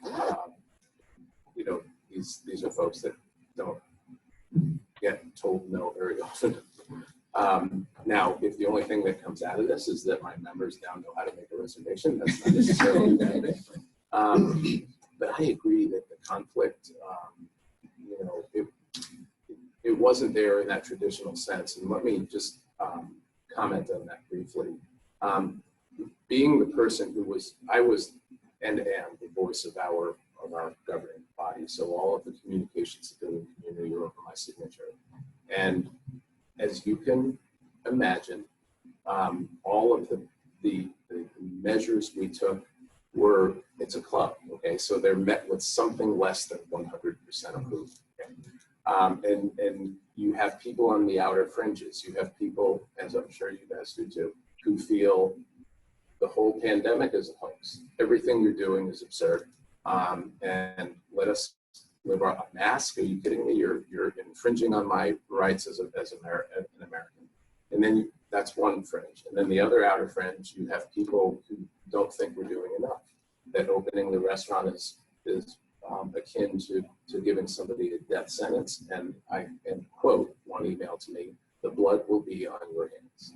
These are folks that don't get told no very often. Now, if the only thing that comes out of this is that my members now know how to make a reservation, that's not necessarily a bad thing. But I agree that the conflict, you know, it wasn't there in that traditional sense. And let me just comment on that briefly. Being the person I was and am the voice of our governing body. So all of the communications of the community are over my signature. And as you can imagine, all of the measures we took were, it's a club, okay? So they're met with something less than 100% approved. Okay? And you have people on the outer fringes. You have people, as I'm sure you guys do too, who feel the whole pandemic is a hoax. Everything you're doing is absurd. And let us live our mask. Are you kidding me? You're infringing on my rights as an American. And then that's one fringe. And then the other outer fringe, you have people who don't think we're doing enough. That opening the restaurant is akin to giving somebody a death sentence. And quote one email to me, the blood will be on your hands.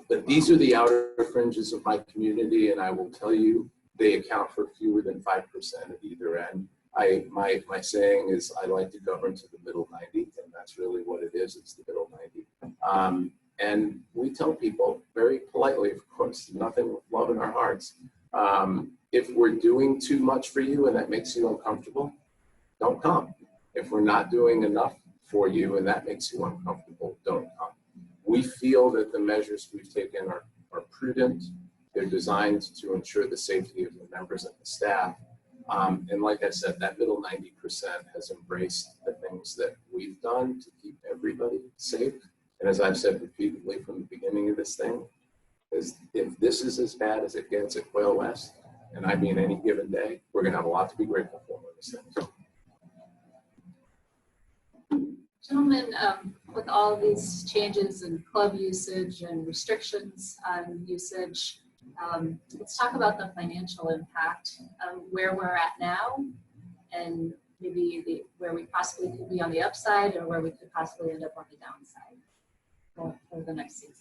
But these are the outer fringes of my community, and I will tell you, they account for fewer than 5% at either end. My saying is I like to govern to the middle 90, and that's really what it is. It's the middle 90. And we tell people very politely, of course, nothing but love in our hearts. If we're doing too much for you and that makes you uncomfortable, don't come. If we're not doing enough for you and that makes you uncomfortable, don't come. We feel that the measures we've taken are prudent. They're designed to ensure the safety of the members and the staff. And like I said, that middle 90% has embraced the things that we've done to keep everybody safe. And as I've said repeatedly from the beginning of this thing, is if this is as bad as it gets at Quail West, and I mean any given day, we're gonna have a lot to be grateful for in this thing. Gentlemen, with all of these changes in club usage and restrictions on usage, let's talk about the financial impact of where we're at now and maybe where we possibly could be on the upside or where we could possibly end up on the downside for the next season.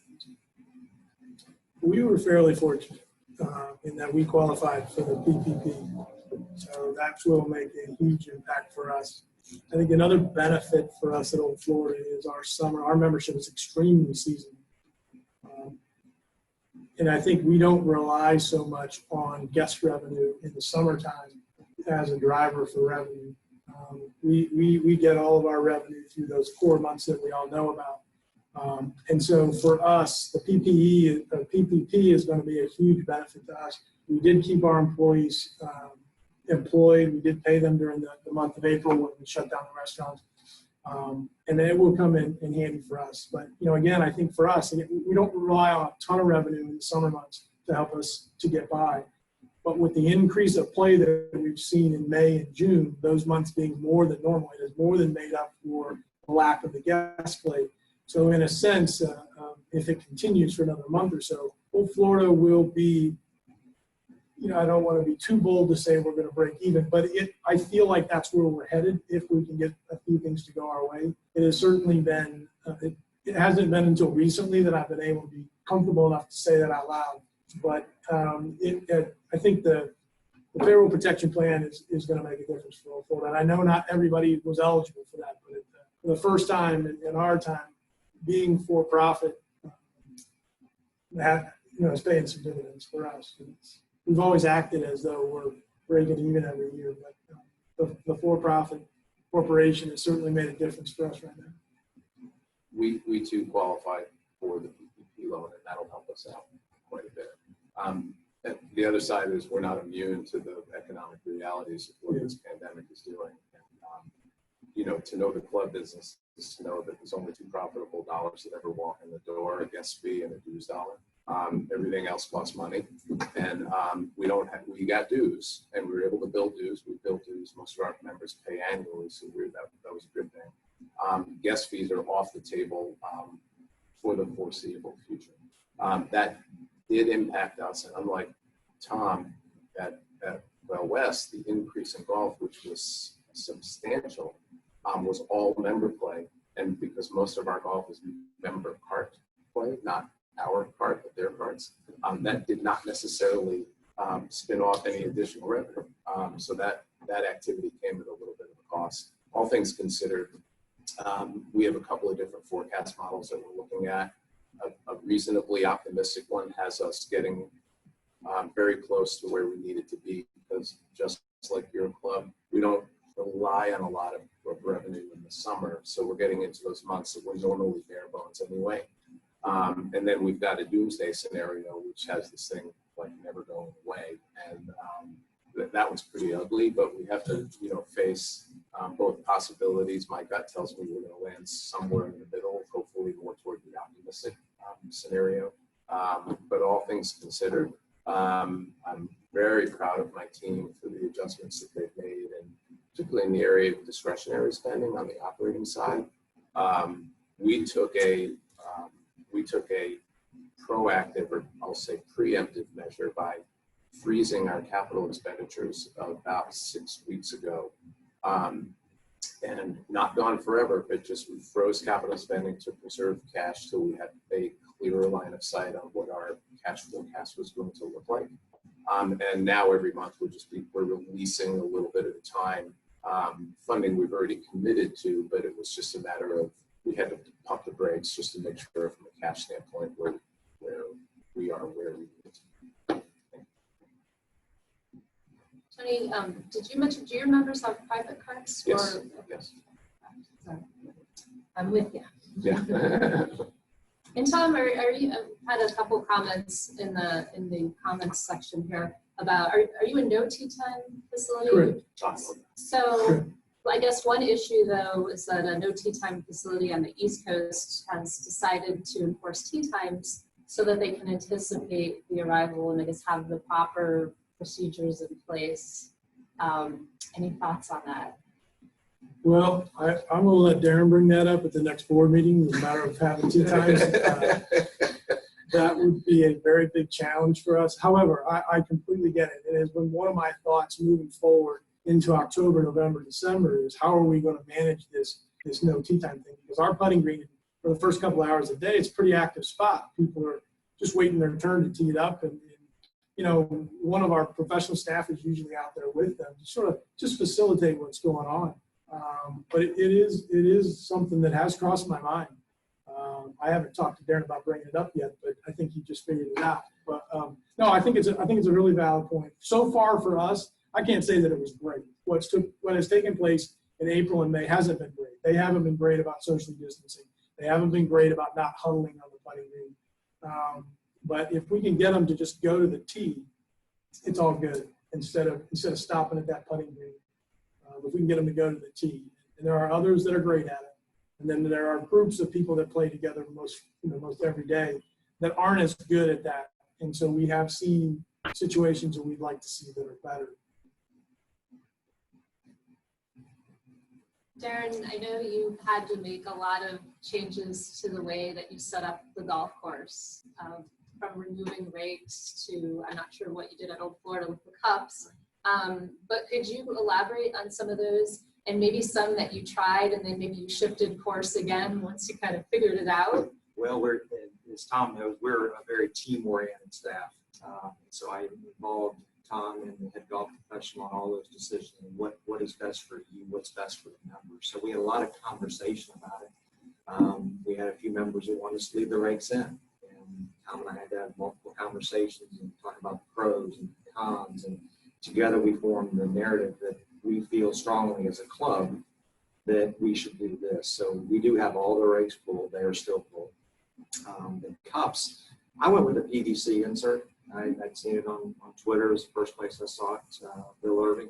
We were fairly fortunate in that we qualified for the PPP. So that will make a huge impact for us. I think another benefit for us at Old Florida is our membership is extremely seasonal. And I think we don't rely so much on guest revenue in the summertime as a driver for revenue. We get all of our revenue through those core months that we all know about. And so for us, the PPP is going to be a huge benefit to us. We did keep our employees employed. We did pay them during the month of April when we shut down the restaurants. And it will come in handy for us. But, you know, again, I think for us, we don't rely on a ton of revenue in the summer months to help us to get by. But with the increase of play that we've seen in May and June, those months being more than normal, it has more than made up for the lack of the guest play. So in a sense, if it continues for another month or so, Old Florida will be, you know, I don't want to be too bold to say we're going to break even, but I feel like that's where we're headed if we can get a few things to go our way. It has certainly been, it hasn't been until recently that I've been able to be comfortable enough to say that out loud. But I think the payroll protection plan is going to make a difference for Old Florida. And I know not everybody was eligible for that, but for the first time in our time, being for profit, that, you know, is paying some dividends for us. We've always acted as though we're breaking even every year, but the for-profit corporation has certainly made a difference for us right now. We too qualify for the PPP loan, and that'll help us out quite a bit. And the other side is we're not immune to the economic realities of what this pandemic is doing. And, you know, to know the club business is to know that there's only two profitable dollars that ever walk in the door: a guest fee and a dues dollar. Everything else costs money, and we got dues, and we were able to build dues. We built dues. Most of our members pay annually, so that was a good thing. Guest fees are off the table for the foreseeable future. That did impact us, and unlike Tom at Quail West, the increase in golf, which was substantial, was all member play. And because most of our golf is member cart play, not our cart, but their carts, that did not necessarily spin off any additional revenue. So that activity came at a little bit of a cost. All things considered, we have a couple of different forecast models that we're looking at. A reasonably optimistic one has us getting very close to where we need it to be, because just like your club, we don't rely on a lot of revenue in the summer. So we're getting into those months that we're normally bare bones anyway. And then we've got a doomsday scenario, which has this thing like never going away. And that was pretty ugly, but we have to, face both possibilities. My gut tells me we're going to land somewhere in the middle, hopefully more toward the optimistic scenario. But all things considered, I'm very proud of my team for the adjustments that they've made, and particularly in the area of discretionary spending on the operating side. We took a proactive, or I'll say preemptive measure by freezing our capital expenditures about 6 weeks ago. And not gone forever, but just we froze capital spending to preserve cash till we had a clearer line of sight on what our cash forecast was going to look like. And now every month we're releasing a little bit at a time. Funding we've already committed to, but it was just a matter of we had to pump the brakes just to make sure from a cash standpoint where we are where we need to. Tony, did you mention, do your members have private cards? Yes. Or, Yes. sorry. I'm with you. Yeah. And Tom, are you had a couple comments in the comments section here about are you a no tea time facility? Correct. So I guess one issue though is that a no tea time facility on the East Coast has decided to enforce tea times so that they can anticipate the arrival and I guess have the proper procedures in place. Any thoughts on that? Well, I'm going to let Darren bring that up at the next board meeting, the matter of having tea times. That would be a very big challenge for us. However, I completely get it. It has been one of my thoughts moving forward into October, November, December is how are we going to manage this no tea time thing? Because our putting green, for the first couple of hours a day, it's a pretty active spot. People are just waiting their turn to tee it up. And one of our professional staff is usually out there with them to sort of just facilitate what's going on. But it is something that has crossed my mind. I haven't talked to Darren about bringing it up yet, but I think he just figured it out. But no, I think it's a really valid point. So far for us, I can't say that it was great. What has taken place in April and May hasn't been great. They haven't been great about socially distancing. They haven't been great about not huddling on the putting green. But if we can get them to just go to the tee, it's all good. Instead of stopping at that putting green, if we can get them to go to the tee, and there are others that are great at it. And then there are groups of people that play together most every day that aren't as good at that. And so we have seen situations that we'd like to see that are better. Darren, I know you've had to make a lot of changes to the way that you set up the golf course, from removing rakes to, I'm not sure what you did at Old Florida with the cups, but could you elaborate on some of those and maybe some that you tried and then maybe you shifted course again once you kind of figured it out? Well, as Tom knows, we're a very team-oriented staff. So I involved Tom and the head golf professional on all those decisions and what is best for you, what's best for the members. So we had a lot of conversation about it. We had a few members that wanted us to leave the rakes in. And Tom and I had to have multiple conversations and talk about the pros and the cons. And together we formed the narrative that we feel strongly as a club that we should do this. So we do have all the rakes pulled. They are still pulled. The cups, I went with a PVC insert. I'd seen it on Twitter. It was the first place I saw it. Bill Irving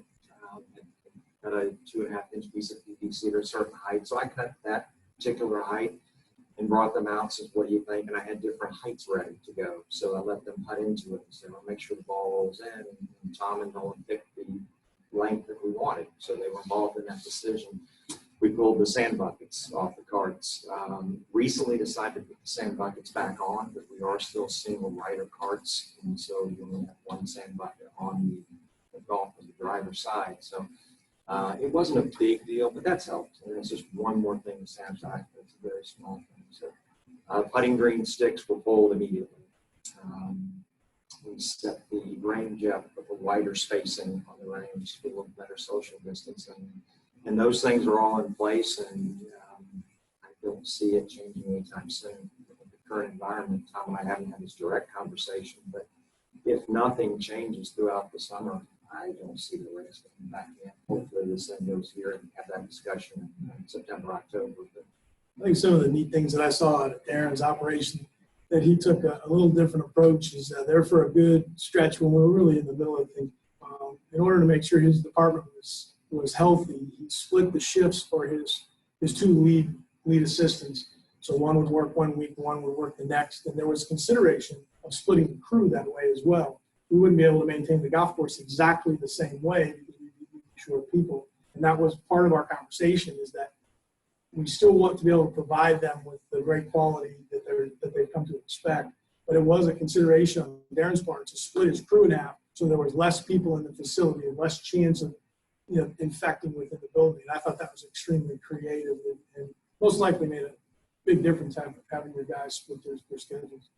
had a 2.5-inch piece of PVC at a certain height. So I cut that particular height and brought them out. Said, what do you think? And I had different heights ready to go. So I let them putt into it and said, I'll make sure the ball rolls in. And Tom and Nolan picked the length that we wanted. So they were involved in that decision. We pulled the sand buckets off the carts. Recently decided to put the sand buckets back on, but we are still single rider carts. And so you only have one sand bucket on the golf on the driver's side. So It wasn't a big deal, but that's helped. And it's just one more thing to sanitize. It's a very small thing. So putting green sticks were pulled immediately. We set the range up with a wider spacing on the range for a little better social distancing. And those things are all in place, and I don't see it changing anytime soon. In the current environment, Tom and I haven't had this direct conversation, but if nothing changes throughout the summer, I don't see the risk of coming back in. Hopefully this thing goes here and have that discussion in September, October. But I think some of the neat things that I saw at Darren's operation that he took a little different approach is there for a good stretch when we were really in the middle of things. In order to make sure his department was healthy, he split the shifts for his two lead assistants. So one would work 1 week, one would work the next, and there was consideration of splitting the crew that way as well. We wouldn't be able to maintain the golf course exactly the same way because we'd be short people. And that was part of our conversation, is that we still want to be able to provide them with the great quality that they've come to expect. But it was a consideration on Darren's part to split his crew in half so there was less people in the facility and less chance of infecting within the building. And I thought that was extremely creative and most likely made a big difference having your guys split their schedules.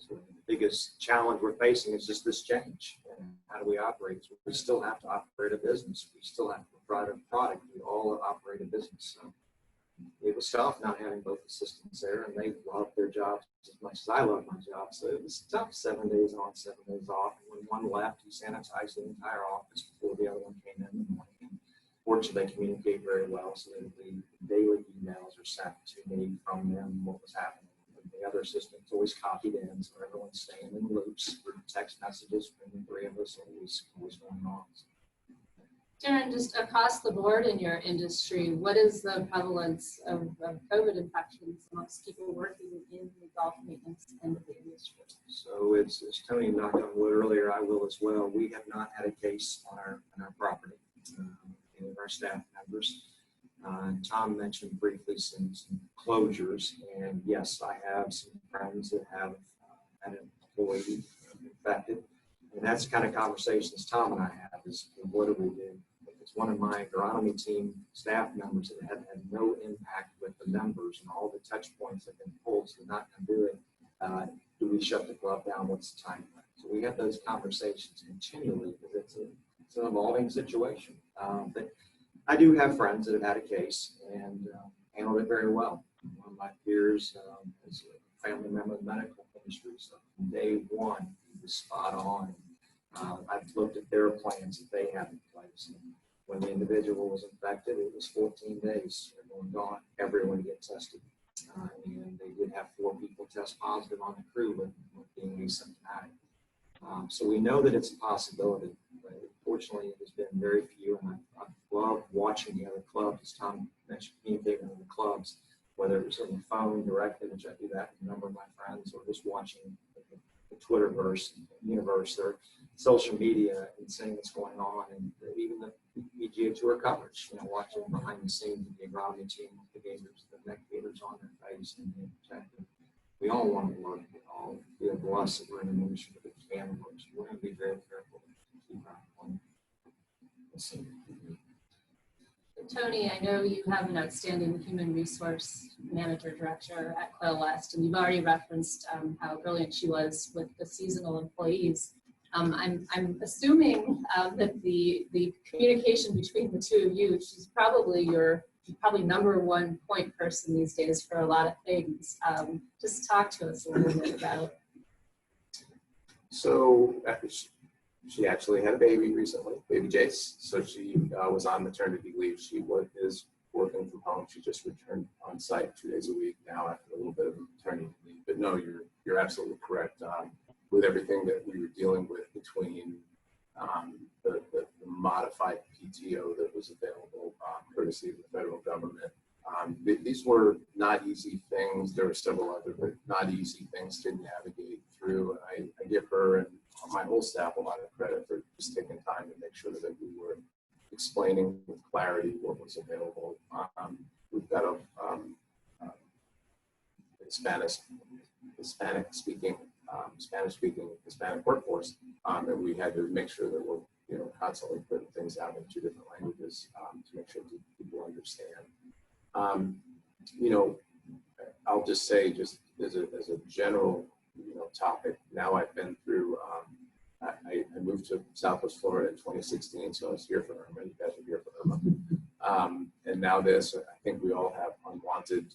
so the biggest challenge we're facing is just this change. And how do we operate? So we still have to operate a business. We still have to provide a product. We all operate a business. So it was tough not having both assistants there, and they loved their jobs as much as I love my job. So it was tough, 7 days on, 7 days off. And when one left, he sanitized the entire office before the other one came in the morning. And fortunately, they communicate very well, so that the daily emails are sent to me from them, what was happening. And the other assistants always copied in, so everyone's staying in loops through text messages from the three of us, always going on. Darren, just across the board in your industry, what is the prevalence of COVID infections amongst people working in the golf maintenance end of the industry? So as Tony knocked on wood earlier, I will as well. We have not had a case on our property, any of our staff members. Tom mentioned briefly some closures, and yes, I have some friends that have had an employee infected, and that's the kind of conversations Tom and I have is, what do we do? It's one of my agronomy team staff members that have had no impact with the members and all the touch points have been pulled, so they're not going to do it. Do we shut the club down? What's the time frame? So we have those conversations continually because it's an evolving situation. But I do have friends that have had a case and handled it very well. One of my peers is a family member of the medical industry, so from day one, he was spot on. I've looked at their plans that they have in place. And when the individual was infected, it was 14 days. Everyone gone, everyone get tested. And they did have 4 people test positive on the crew with being asymptomatic. So we know that it's a possibility, but fortunately it has been very few, and I've loved watching the other clubs, as Tom mentioned, communicating with the clubs, whether it was on the phone directly, which I do that with a number of my friends, or just watching the Twitterverse, universe, or social media and seeing what's going on, and even the PGA Tour coverage, watching behind the scenes of the agronomy team, the gators, the neck gators on their face and being protected. We all want to work. We all feel blessed that we're in an industry that can work. So we're going to be very careful to keep our point. Tony, I know you have an outstanding human resource manager director at Quail West, and you've already referenced how brilliant she was with the seasonal employees. I'm assuming that the communication between the two of you, she's probably your number one point person these days for a lot of things. Just talk to us a little bit about. So she actually had a baby recently, baby Jace. So she was on maternity leave. She is working from home. She just returned on site 2 days a week now after a little bit of maternity leave. But no, you're absolutely correct. With everything that we were dealing with between the modified PTO that was available courtesy of the federal government. These were not easy things. There were several other but not easy things to navigate through. I give her and my whole staff a lot of credit for just taking time to make sure that we were explaining with clarity what was available. We've got a Spanish-speaking Hispanic workforce, and we had to make sure that we're constantly putting things out in 2 different languages. to make sure people understand. You know, I'll just say, just as a general, you know, topic. Now I've been through. I moved to Southwest Florida in 2016, so I was here for Irma. You guys are here for Irma. And now this. I think we all have unwanted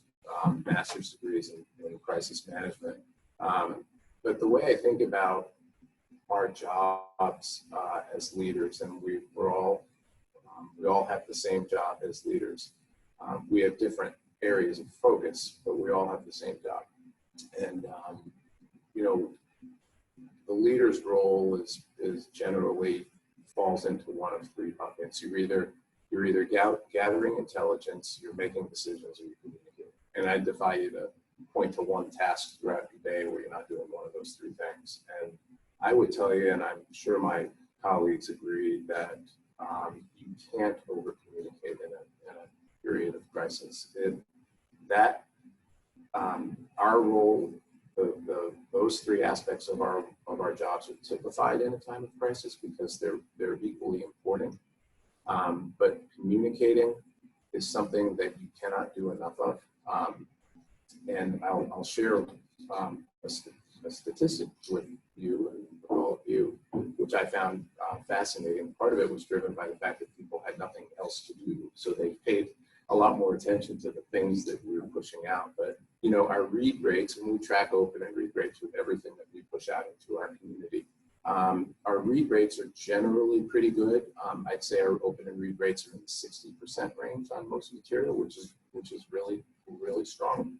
master's degrees in crisis management. But the way I think about our jobs as leaders, and we all have the same job as leaders. We have different areas of focus, but we all have the same job. And you know, the leader's role is generally falls into one of three buckets. You're either gathering intelligence, you're making decisions, or you're communicating. And I defy you to point to one task throughout your day where you're not doing one of those three things. And I would tell you, and I'm sure my colleagues agree, that you can't over communicate in a period of crisis. Our role, those three aspects of our jobs are typified in a time of crisis because they're equally important. But communicating is something that you cannot do enough of. And I'll share a statistic with you and all of you, which I found fascinating. Part of it was driven by the fact that people had nothing else to do, so they paid a lot more attention to the things that we were pushing out. But you know, our read rates, and we track open and read rates with everything that we push out into our community. Our read rates are generally pretty good. I'd say our open and read rates are in the 60% range on most material, which is really strong.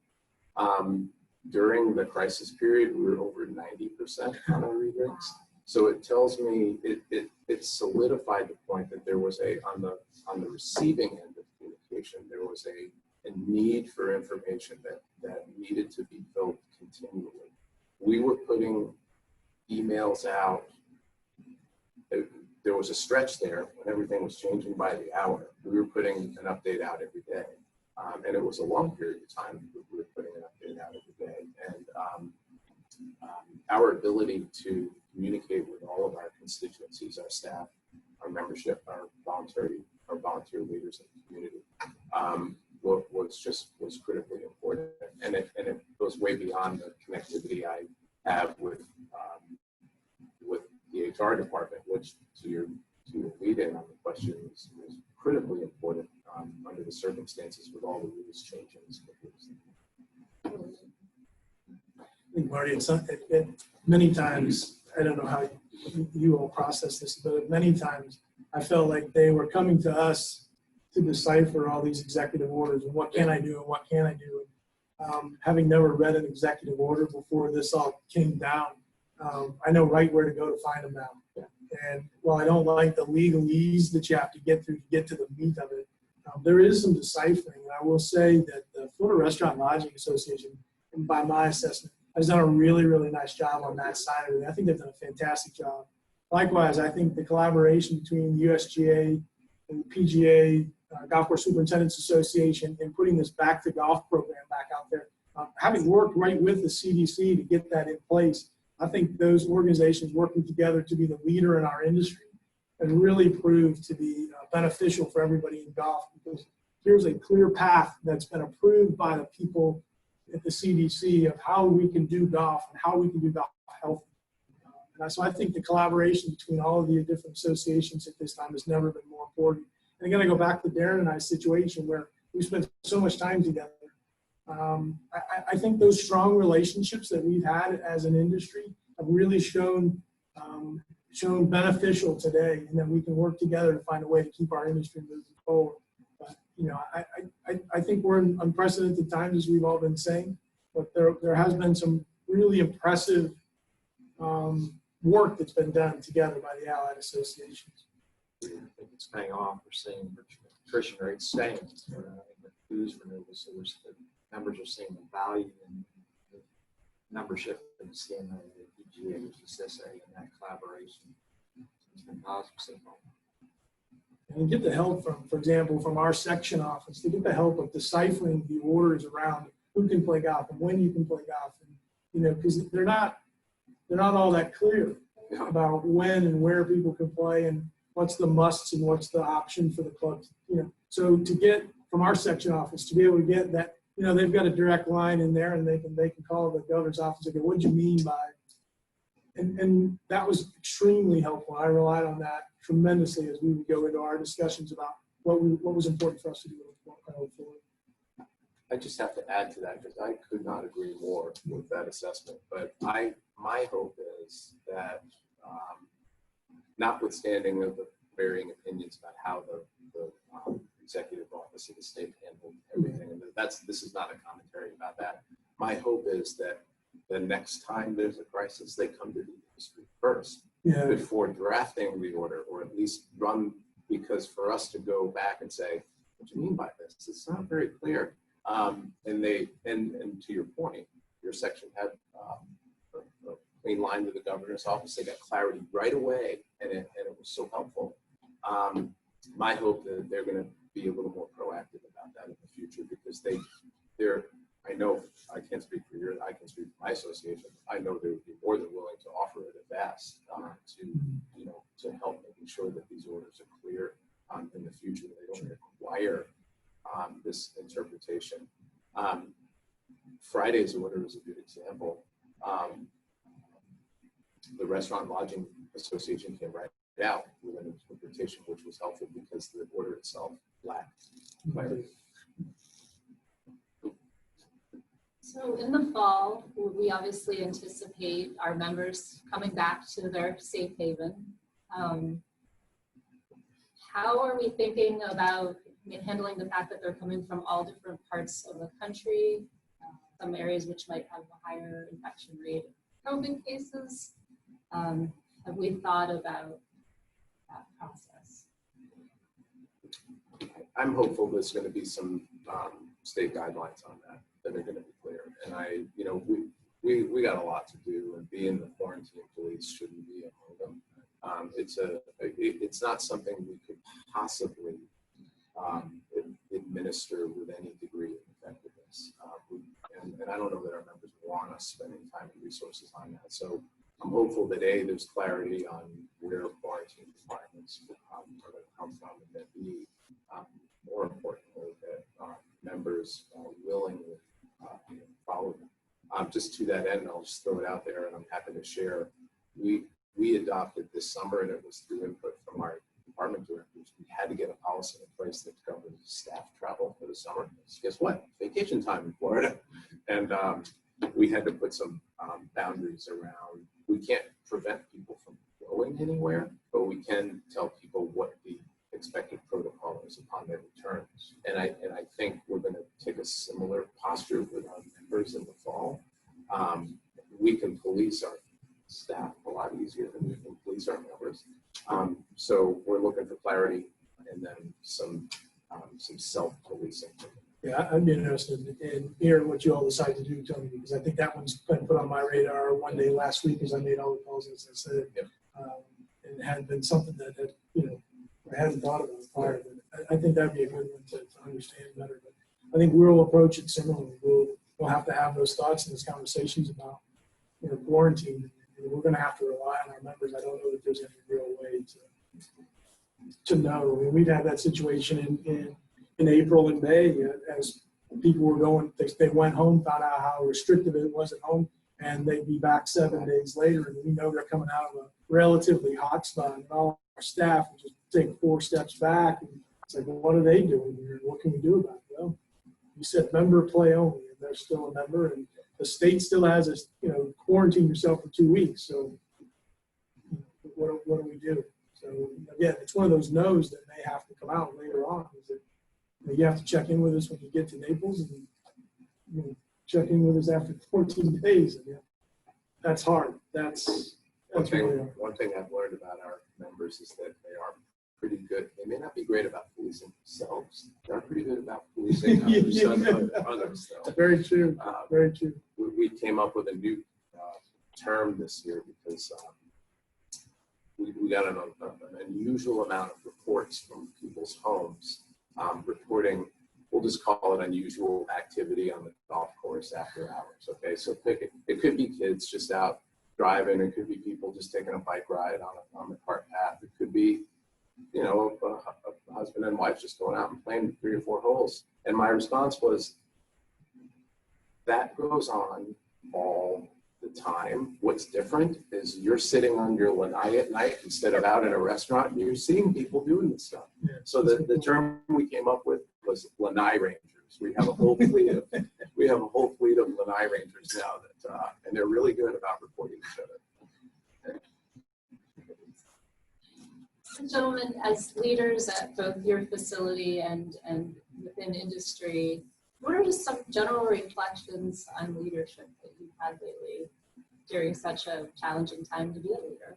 During the crisis period, we were over 90% on our read rates. So it tells me it solidified the point that there was on the receiving end of communication, there was a need for information that needed to be filled continually. We were putting emails out. There was a stretch there when everything was changing by the hour. We were putting an update out every day. And it was a long period of time we were putting an update out every day. And our ability to communicate with all of our constituencies, our staff, our membership, our volunteer leaders in the community, was critically important. And it goes way beyond the connectivity I have with the HR department, which to your lead in on the question is critically important under the circumstances with all the rules changing. I think, Marty, many times, I don't know how you all process this, but many times I felt like they were coming to us to decipher all these executive orders and what can I do and what can't I do. Having never read an executive order before this all came down, I know right where to go to find them now. And while I don't like the legalese that you have to get through to get to the meat of it, there is some deciphering. And I will say that the Florida Restaurant Lodging Association, by my assessment, has done a really, really nice job on that side of it. I think they've done a fantastic job. Likewise, I think the collaboration between USGA and the PGA, Golf Course Superintendents Association, in putting this Back to Golf program back out there, having worked right with the CDC to get that in place, I think those organizations working together to be the leader in our industry has really proved to be beneficial for everybody in golf, because here's a clear path that's been approved by the people at the CDC of how we can do golf and how we can do golf healthy. And so I think the collaboration between all of the different associations at this time has never been more important. And again, I go back to Darren and I's situation where we spent so much time together. I think those strong relationships that we've had as an industry have really shown beneficial today, and that we can work together to find a way to keep our industry moving forward. But, you know, I think we're in unprecedented times, as we've all been saying, but there has been some really impressive work that's been done together by the allied associations. I think it's paying off. We're seeing attrition rates staying. With dues renewals, so the members are seeing the value in the membership and the CMA, the PGA, which is SA, and that collaboration. It's been positive signal. And get the help from, for example, from our section office, to get the help of deciphering the orders around who can play golf and when you can play golf, and you know, because they're not all that clear about when and where people can play and what's the musts and what's the option for the club. You know, So to get from our section office, to be able to get that, they've got a direct line in there and they can call the governor's office and go, what do you mean by, and that was extremely helpful. I relied on that tremendously as we would go into our discussions about what was important for us to do. I just have to add to that because I could not agree more with that assessment. But my hope is that, notwithstanding of the varying opinions about how the executive office of the state handled everything, and this is not a commentary about that. My hope is that the next time there's a crisis, they come to the industry first before drafting the order, or at least run, because for us to go back and say, what do you mean by this? It's not very clear. And to your point, your section had a clean line to the governor's office. They got clarity right away, and it was so helpful. My hope that they're going to be a little more proactive about that in the future, because they're. I know I can't speak for I can speak for my association. I know they would be more than willing to offer it at best to help making sure that these orders are clear in the future. They don't require this interpretation. Friday's order is a good example. The Restaurant Lodging Association came right out with an interpretation, which was helpful because the order itself lacked clarity. So in the fall, we obviously anticipate our members coming back to their safe haven. How are we thinking about handling the fact that they're coming from all different parts of the country, some areas which might have a higher infection rate of COVID cases? Have we thought about that process? I'm hopeful there's going to be some state guidelines on that are going to be clear. And we got a lot to do, and being the quarantine police shouldn't be among them. It's not something we could possibly administer with any degree of effectiveness. And I don't know that our members want us spending time and resources on that. So I'm hopeful that there's clarity on where quarantine requirements are going to come from, and that more importantly, that members willingly follow them. Just to that end, I'll just throw it out there, and I'm happy to share. We adopted this summer, and it was through input from our department directors. We had to get a policy in place that governs staff travel for the summer. Guess what? Vacation time in Florida. And we had to put some boundaries around. We can't prevent people from going anywhere, but we can tell people what the expected protocol is upon their returns. And I think we're going to take a similar posture with our members in the fall. We can police our staff a lot easier than we can police our members. So we're looking for clarity, and then some self-policing. Yeah, I'd be interested in hearing what you all decide to do, Tony, because I think that one's been put on my radar one day last week as I made all the calls, as I said. Yep. And it hadn't been something that had, I hadn't thought about prior, but I think that'd be a good one to understand better. But I think we'll approach it similarly. We'll have to have those thoughts and those conversations about quarantine. And we're going to have to rely on our members. I don't know that there's any real way to know. I mean, we've had that situation in April and May as people were going. They went home, found out how restrictive it was at home, and they'd be back 7 days later. And we know they're coming out of a relatively hot spot, and all our staff will just take 4 steps back. And it's like, well, what are they doing here? What can we do about it? Well, you said member play only, and they're still a member, and the state still has us, quarantine yourself for 2 weeks. So what do we do? So again, it's one of those no's that may have to come out later on. Is that you have to check in with us when you get to Naples, and check in with us after 14 days. And that's hard. That's really hard. One thing I've learned about our members is that they are pretty good. They may not be great about policing themselves. They're pretty good about policing others. Though. Very true. Very true. We came up with a new term this year because we got an unusual amount of reports from people's homes reporting, we'll just call it unusual activity on the golf course after hours. Okay, so it could be kids just out driving. It could be people just taking a bike ride on the cart path. It could be, a husband and wife just going out and playing 3 or 4 holes. And my response was, that goes on all the time. What's different is you're sitting on your lanai at night instead of out in a restaurant, and you're seeing people doing this stuff. Yeah. So the term we came up with was lanai rangers. We have a whole fleet of lanai rangers now that and they're really good about reporting each other. So gentlemen, as leaders at both your facility and within industry, what are just some general reflections on leadership that you've had lately during such a challenging time to be a leader?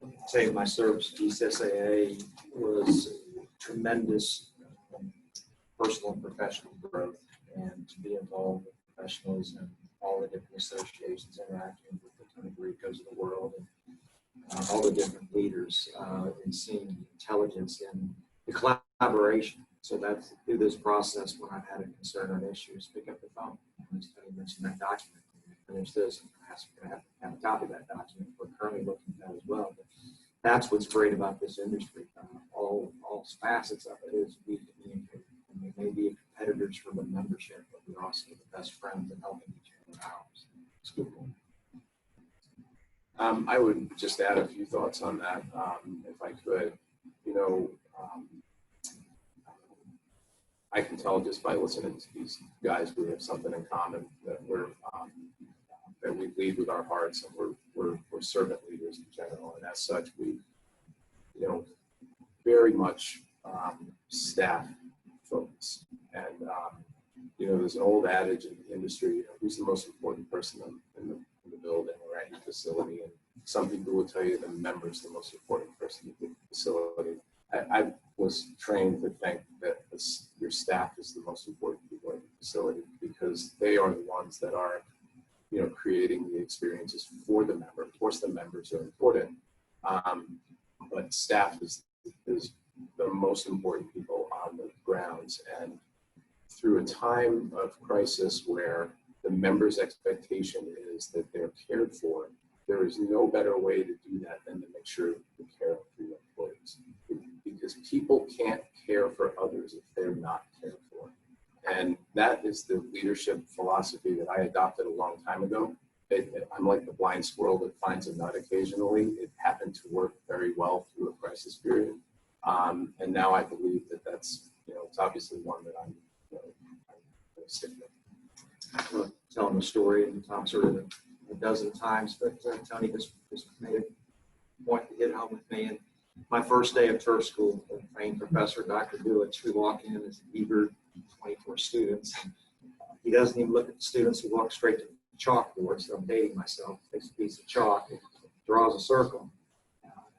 I'd say my service to GCSAA was tremendous personal and professional growth, and to be involved with professionals and all the different associations interacting with the Tony Ricos of the world and all the different leaders and seeing intelligence in the collaboration. So that's through this process when I've had a concern or an issue, is pick up the phone. As Tony mentioned that document. And there's this, I have to have a copy of that document. We're currently looking at that as well. But that's what's great about this industry. All facets of it is we communicate. And we may be competitors for the membership, but we're also the best friends and helping each other out. It's good. I would just add a few thoughts on that, if I could. You know, I can tell just by listening to these guys, we have something in common, that we're that we lead with our hearts, and we're servant leaders in general, and as such, we, you know, very much staff focus. And you know, there's an old adage in the industry, you know, who's the most important person in the building or at your facility, and some people will tell you the member's the most important person in the facility. I was trained to think that your staff is the most important people in the facility, because they are the ones that are, you know, creating the experiences for the member. Of course, the members are important, but staff is the most important people on the grounds. And through a time of crisis where the member's expectation is that they're cared for, there is no better way to do that than to make sure you care for your employees. Because people can't care for others if they're not cared for. And that is the leadership philosophy that I adopted a long time ago. I'm like the blind squirrel that finds a nut occasionally. It happened to work very well through a crisis period. And now I believe that that's, you know, it's obviously one that I'm, you know, going to stick with. Telling the story, and Tom sort of a dozen times, but Tony just made a point to hit home with me. And my first day of turf school, the trained professor, Dr. Dulitz, we walk in as eager 24 students. He doesn't even look at the students. He walks straight to the chalkboard. So I'm dating myself. Takes a piece of chalk and draws a circle.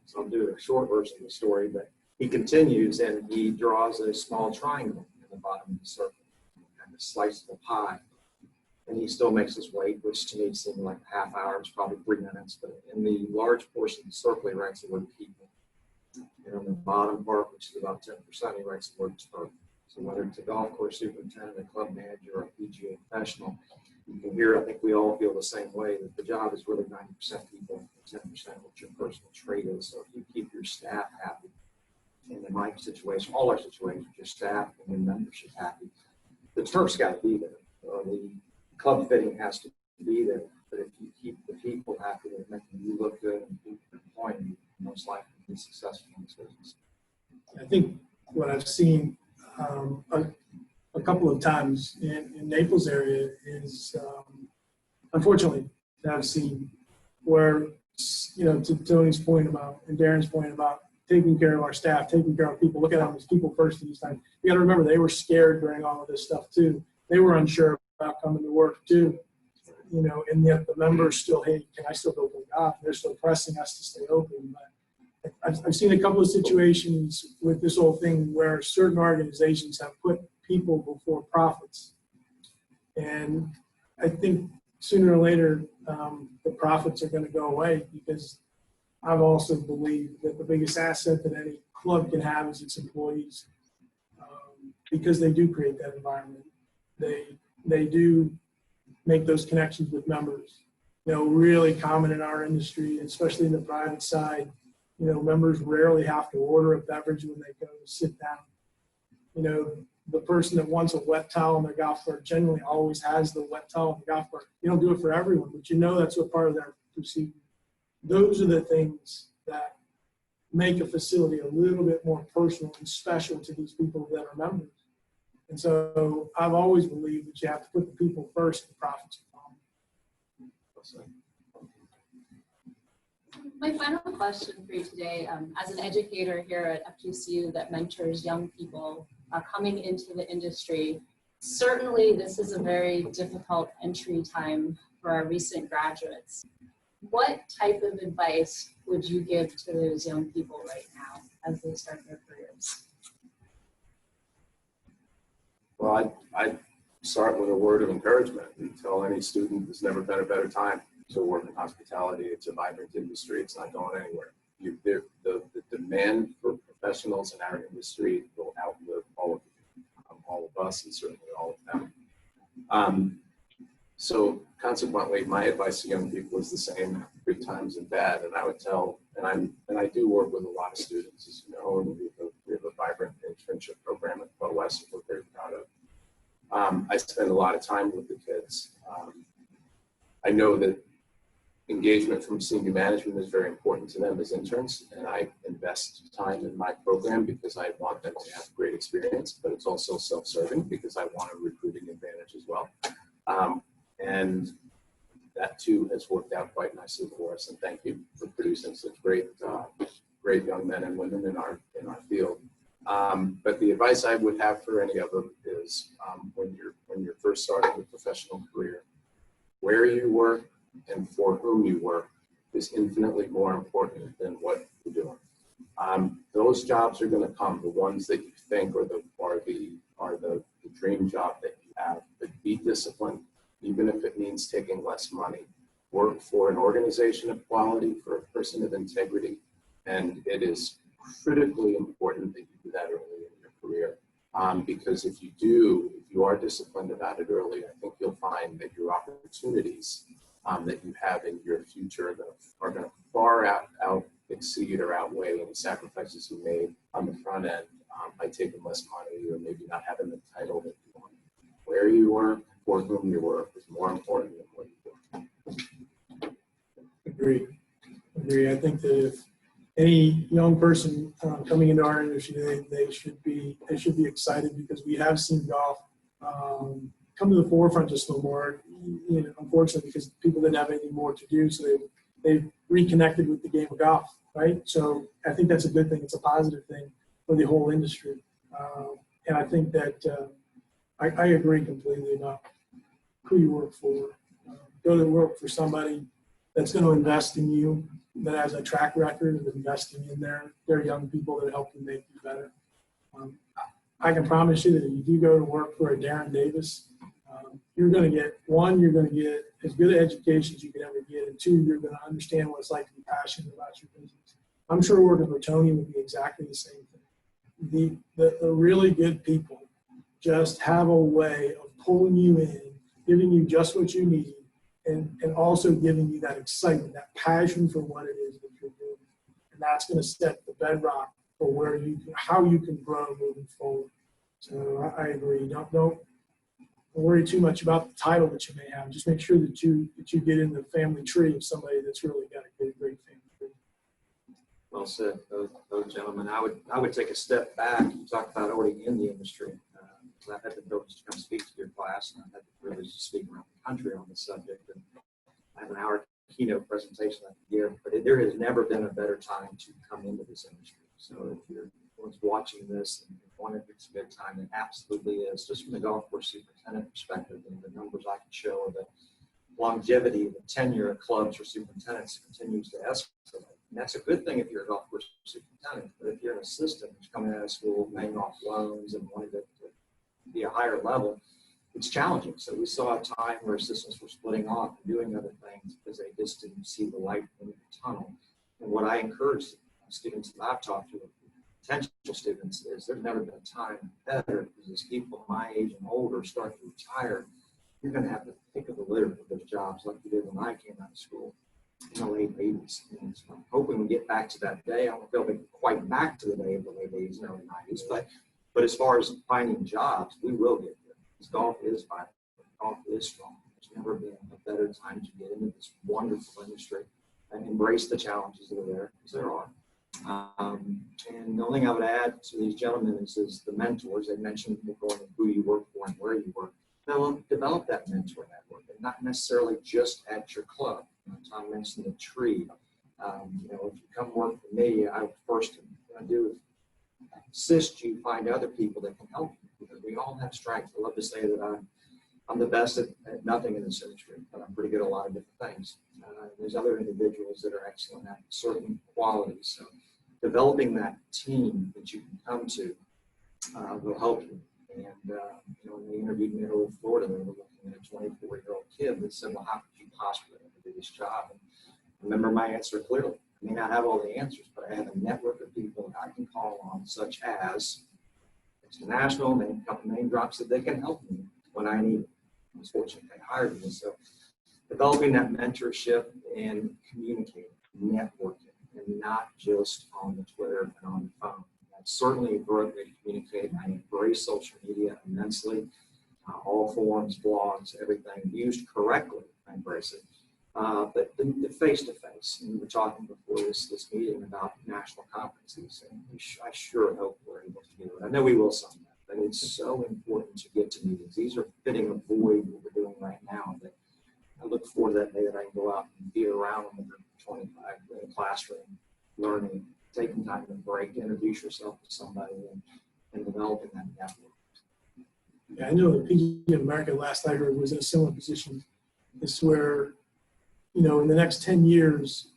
So I'll do a short version of the story, but he continues and he draws a small triangle in the bottom of the circle, and a slice of a pie. And he still makes his weight, which to me seemed like a half hour. It's probably 3 minutes. But in the large portion of the circle, he writes the word people. And on the bottom part, which is about 10%, he writes the word turf. So whether it's a golf course superintendent, a club manager, or a PGA professional, you can hear, I think we all feel the same way, that the job is really 90% people, 10% what your personal trait is. So if you keep your staff happy, and in my situation, all our situations, your staff and your membership happy, the turf's got to be there. The club fitting has to be there. But if you keep the people happy and making you look good and people employing you, most likely be successful in this business. I think what I've seen a couple of times in Naples area is, unfortunately, that I've seen where, you know, to Tony's point about, and Darren's point about taking care of our staff, taking care of people, look at them as people first in this time. You got to remember, they were scared during all of this stuff too. They were unsure about coming to work too, you know, and yet the members still, hey, can I still go play golf? They're still pressing us to stay open. But I've seen a couple of situations with this whole thing where certain organizations have put people before profits. And I think sooner or later, the profits are going to go away, because I've also believed that the biggest asset that any club can have is its employees, because they do create that environment. They do make those connections with members. You know, really common in our industry, especially in the private side, You know, members rarely have to order a beverage when they go to sit down. You know, the person that wants a wet towel in their golf cart generally always has the wet towel in the golf cart. You don't do it for everyone, but you know that's what part of their procedure. Those are the things that make a facility a little bit more personal and special to these people that are members. And so I've always believed that you have to put the people first and the profits will follow. My final question for you today, as an educator here at FGCU that mentors young people coming into the industry, certainly this is a very difficult entry time for our recent graduates. What type of advice would you give to those young people right now as they start their careers? Well, I'd start with a word of encouragement and tell any student there's never been a better time to work in hospitality. It's a vibrant industry. It's not going anywhere. The demand for professionals in our industry will outlive all of us, and certainly all of them. So consequently, my advice to young people is the same, good times and bad. And I would tell, and I do work with a lot of students, as you know, and we have a vibrant internship program at Bo West that we're very proud of. I spend a lot of time with the kids. I know that engagement from senior management is very important to them as interns, and I invest time in my program because I want them to have great experience, but it's also self-serving because I want a recruiting advantage as well. And that too has worked out quite nicely for us, and thank you for producing such great young men and women in our field. But the advice I would have for any of them is when you're first starting a professional career, where you work and for whom you work is infinitely more important than what you're doing. Those jobs are going to come, the ones that you think are the dream job that you have. But be disciplined, even if it means taking less money. Work for an organization of quality, for a person of integrity, and it is critically important that you do that early in your career. Because if you are disciplined about it early, I think you'll find that your opportunities that you have in your future are going to far out exceed or outweigh any sacrifices you made on the front end by taking less money or maybe not having the title that you want. Where you work, for whom you work is more important than what you do. Agree. I think that if any young person coming into our industry, they should be excited because we have seen golf come to the forefront just a little more. You know, unfortunately, because people didn't have anything more to do, so they've reconnected with the game of golf, right? So I think that's a good thing. It's a positive thing for the whole industry, and I think that I agree completely about who you work for. Go to work for somebody that's going to invest in you, that has a track record of investing in their young people that help you make you better. I can promise you that if you go to work for a Darren Davis, you're going to get as good an education as you can ever get, and two, you're going to understand what it's like to be passionate about your business. I'm sure working for Tony would be exactly the same thing. The really good people just have a way of pulling you in, giving you just what you need, and also giving you that excitement, that passion for what it is that you're doing. And that's going to set the bedrock for how you can grow moving forward. So I agree. Don't worry too much about the title that you may have. Just make sure that you get in the family tree of somebody that's really got a great family tree. Well said, those gentlemen. I would take a step back and talk about already in the industry. I've had the privilege to come speak to your class, and I've had the privilege to speak around the country on the subject. And I have an hour keynote presentation I can give, but there has never been a better time to come into this industry. So if you're watching this and wondering if it's a good time, it absolutely is. Just from the golf course superintendent perspective, and the numbers I can show, the longevity, the tenure of clubs for superintendents continues to escalate. And that's a good thing if you're a golf course superintendent. But if you're an assistant who's coming out of school, paying off loans and wanting to be a higher level, it's challenging. So we saw a time where assistants were splitting off and doing other things because they just didn't see the light in the tunnel. And what I encourage students that I've talked to, potential students, is there's never been a time better, because as people my age and older start to retire, you're going to have the pick of the litter of those jobs like you did when I came out of school. in the late 80s. And so I'm hoping we get back to that day. I don't know if they'll be quite back to the day of the late 80s and early 90s, but as far as finding jobs, we will get there. Because golf is vibrant. Golf is strong. There's never been a better time to get into this wonderful industry and embrace the challenges that are there, because there are. And the only thing I would add to these gentlemen is the mentors. They mentioned going who you work for and where you work. Now, develop that mentor network, and not necessarily just at your club. Tom mentioned the tree. If you come work for me, I first going to do is assist you find other people that can help you, because we all have strengths. I love to say that I'm the best at nothing in this industry, but I'm pretty good at a lot of different things. There's other individuals that are excellent at certain qualities. So developing that team that you can come to will help you. And, when they interviewed me in Old Florida, they were looking at a 24-year-old kid that said, well, how could you possibly do this job? And I remember my answer clearly. I may not have all the answers, but I have a network of people that I can call on, such as International, and a couple name drops that they can help me when I need it. I was fortunate they hired me. So developing that mentorship and communicating, networking, and not just on the Twitter and on the phone. That's certainly a great way to communicate. I embrace social media immensely. All forums, blogs, everything used correctly, I embrace it. But the face-to-face, and we were talking before this meeting about national conferences, and I sure hope we're able to do it. I know we will someday, but it's so important to get to meetings. These are fitting a void what we're doing right now. That I look forward to that day that I can go out and be around with the 25 in a classroom, learning, taking time to break, introduce yourself to somebody, and developing that network. Yeah, I know the PGA of America last I heard was in a similar position. It's where, in the next 10 years,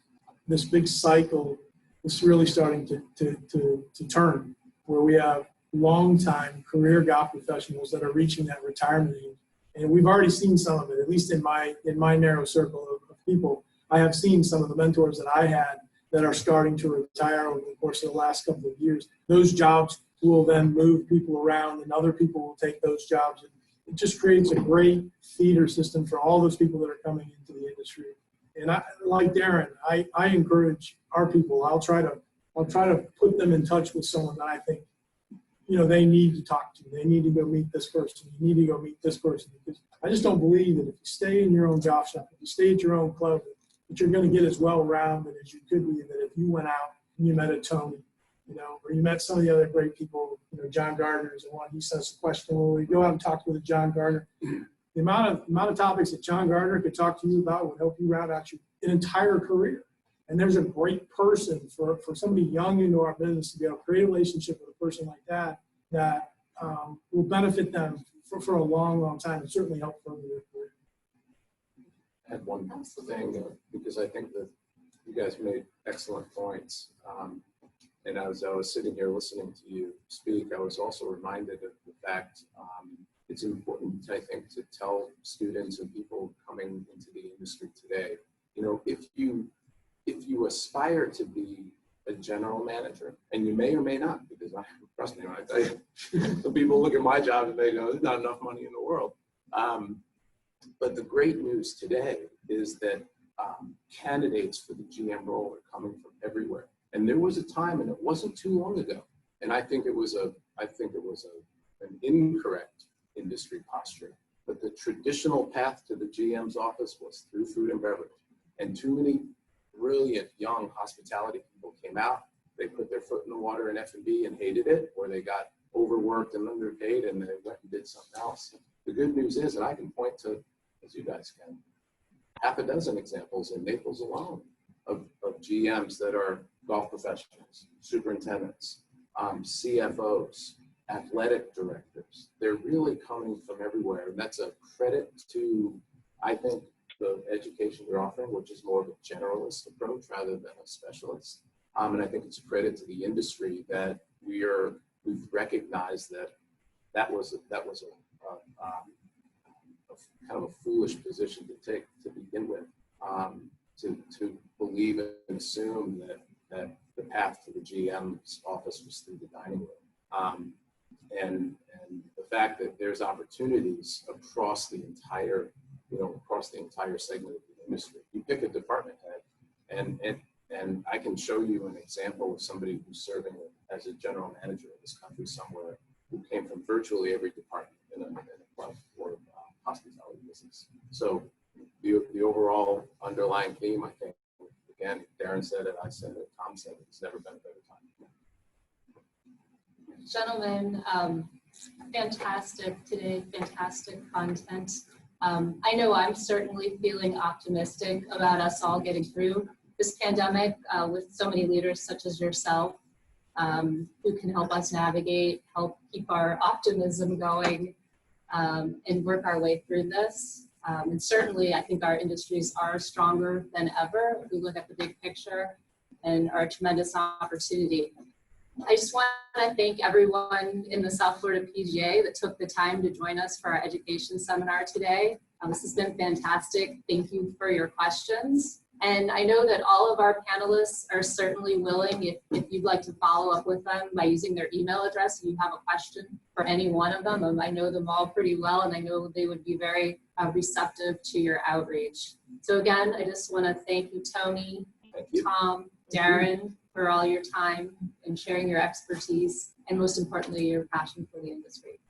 this big cycle is really starting to turn, where we have long-time career golf professionals that are reaching that retirement age. And we've already seen some of it, at least in my narrow circle of people. I have seen some of the mentors that I had that are starting to retire over the course of the last couple of years. Those jobs will then move people around, and other people will take those jobs. And it just creates a great feeder system for all those people that are coming into the industry. And I, like Darren, I encourage our people. I'll try to put them in touch with someone that I think, they need to talk to. They need to go meet this person. You need to go meet this person, because I just don't believe that if you stay in your own golf shop, if you stay at your own club, that you're going to get as well rounded as you could be. That if you went out and you met a Tony, or you met some of the other great people, John Gardner is the one. He says the question, when we go out and talk with John Gardner, the amount of topics that John Gardner could talk to you about would help you round out an entire career. And there's a great person for somebody young into our business to be able to create a relationship with a person like that will benefit them for a long, long time, and certainly help further their career. I had one thing, because I think that you guys made excellent points. And as I was sitting here listening to you speak, I was also reminded of the fact it's important, I think, to tell students and people coming into the industry today, if you aspire to be a general manager, and you may or may not, because trust me when I tell you, the people look at my job and they go, there's not enough money in the world. But the great news today is that candidates for the GM role are coming from everywhere. And there was a time, and it wasn't too long ago, and I think it was an incorrect industry posture, but the traditional path to the GM's office was through food and beverage. And too many brilliant young hospitality people came out, they put their foot in the water in F&B and hated it, or they got overworked and underpaid and they went and did something else. The good news is, and I can point to, as you guys can, half a dozen examples in Naples alone of GMs that are golf professionals, superintendents, CFOs, athletic directors. They're really coming from everywhere. And that's a credit to, I think, the education we're offering, which is more of a generalist approach rather than a specialist. And I think it's a credit to the industry that we've recognized that was a kind of a foolish position to take to begin with, to believe and assume that the path to the GM's office was through the dining room. And the fact that there's opportunities across the entire segment of the industry. You pick a department head, And I can show you an example of somebody who's serving as a general manager in this country somewhere, who came from virtually every department in a club or hospitality business. So the overall underlying theme, I think, again, Darren said it, I said it, Tom said it, it's never been a better time. Gentlemen, fantastic today, fantastic content. I know I'm certainly feeling optimistic about us all getting through this pandemic with so many leaders such as yourself who can help us navigate, help keep our optimism going and work our way through this. And certainly I think our industries are stronger than ever if we look at the big picture and are a tremendous opportunity. I just want to thank everyone in the South Florida PGA that took the time to join us for our education seminar today. This has been fantastic. Thank you for your questions. And I know that all of our panelists are certainly willing, if you'd like to follow up with them by using their email address, if you have a question for any one of them. I know them all pretty well, and I know they would be very receptive to your outreach. So again, I just want to thank you, Tony, Thank you. Tom, Darren, for all your time and sharing your expertise, and most importantly, your passion for the industry.